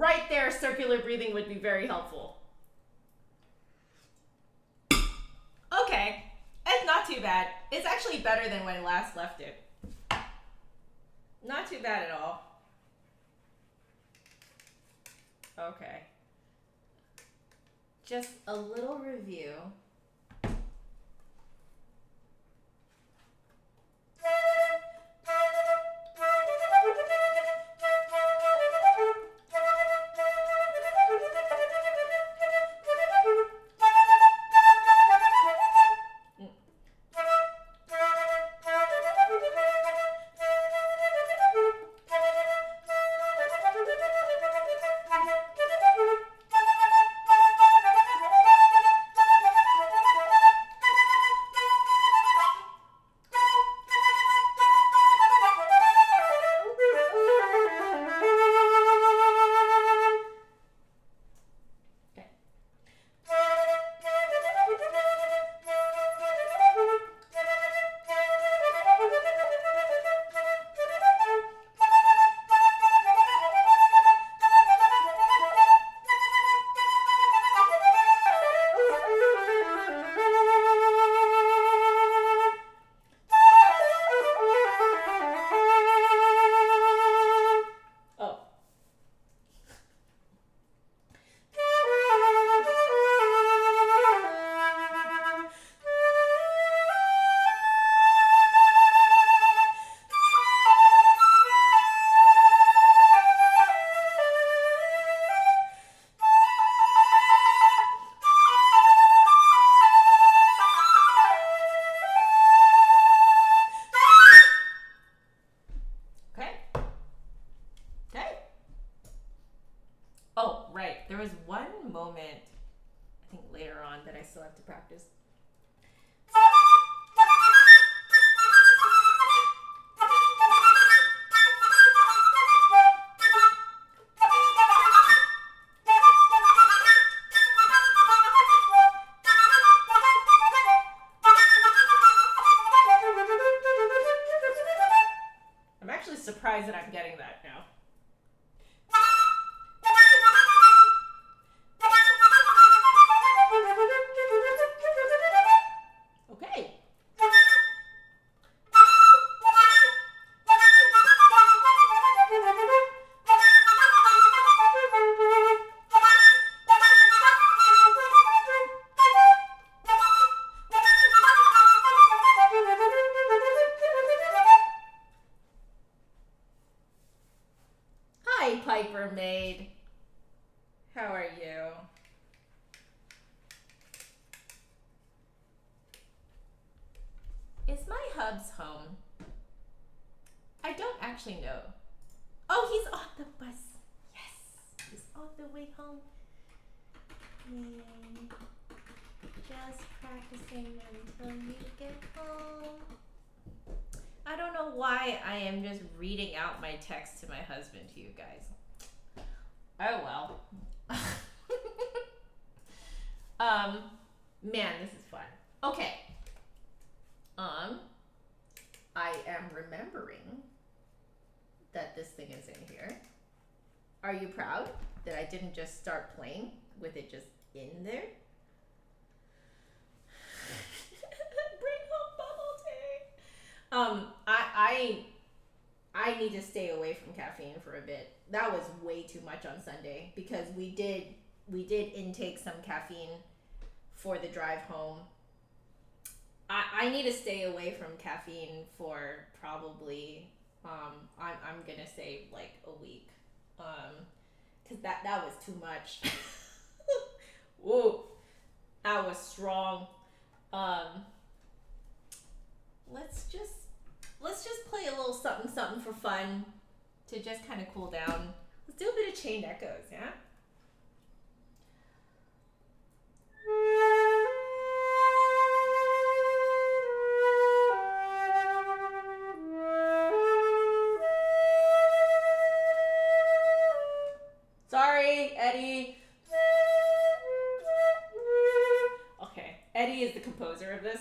right there, circular breathing would be very helpful. Okay, it's not too bad. It's actually better than when I last left it. Not too bad at all. Okay. Just a little review. There was one moment, I think later on, that I still have to practice. I'm actually surprised that I'm getting that now. Piper Maid, how are you? Is my hubs home? I don't actually know. Oh, he's on the bus. Yes, he's on the way home. Yay. Just practicing until you get home. I don't know why I am just reading out my text to my husband to you guys. Oh well. Man, this is fun. Okay. I am remembering that this thing is in here. Are you proud that I didn't just start playing with it just in there? Bring home bubble tea. I need to stay away from caffeine for a bit. That was way too much on Sunday because we did intake some caffeine for the drive home. I need to stay away from caffeine for probably I'm gonna say like a week. Cause that was too much. Whoa, that was strong. Let's just play a little something for fun to just kind of cool down. Let's do a bit of chain echoes, yeah? Sorry, Eddie. Okay, Eddie is the composer of this.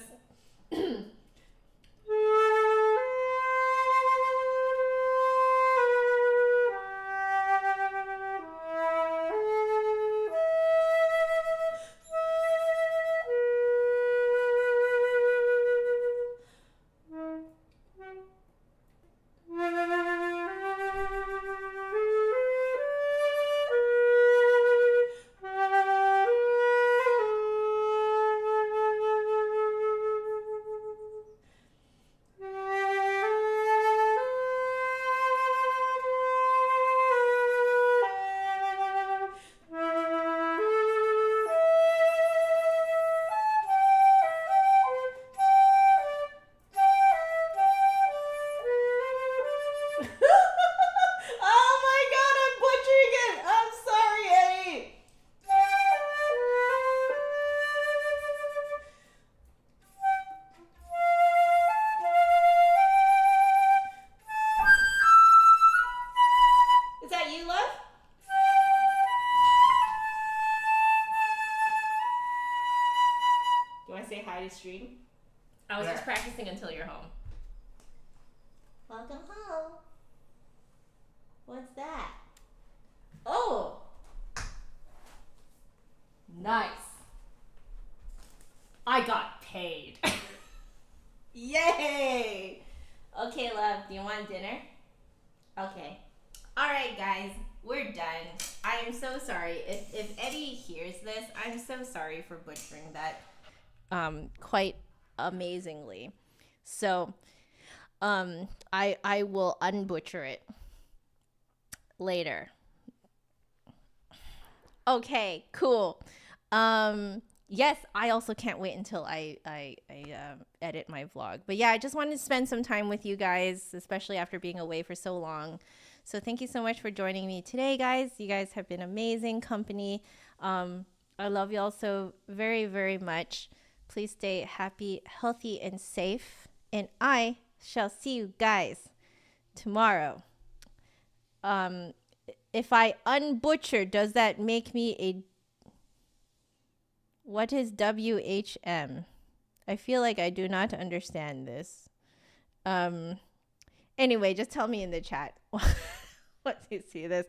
hi to stream? I was just practicing until you're home. Welcome home. What's that? Oh! Nice. I got paid. Yay! Okay, love, do you want dinner? Okay. Alright, guys, we're done. I am so sorry. If Eddie hears this, I'm so sorry for butchering that quite amazingly. So, I will unbutcher it later. Okay, cool. Yes, I also can't wait until I edit my vlog. But yeah, I just wanted to spend some time with you guys, especially after being away for so long. So thank you so much for joining me today, guys. You guys have been amazing company. I love you all so very, very much. Please stay happy, healthy, and safe. And I shall see you guys tomorrow. If I unbutcher, does that make me a... What is WHM? I feel like I do not understand this. Anyway, just tell me in the chat once you see this.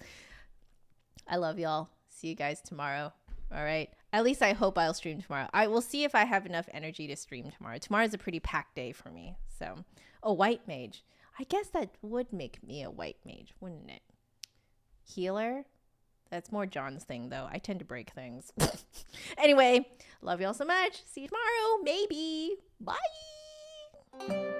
I love y'all. See you guys tomorrow. All right. At least I hope I'll stream tomorrow. I will see if I have enough energy to stream tomorrow. Tomorrow's a pretty packed day for me. So, a white mage. I guess that would make me a white mage, wouldn't it? Healer? That's more John's thing, though. I tend to break things. Anyway, love y'all so much. See you tomorrow. Maybe. Bye.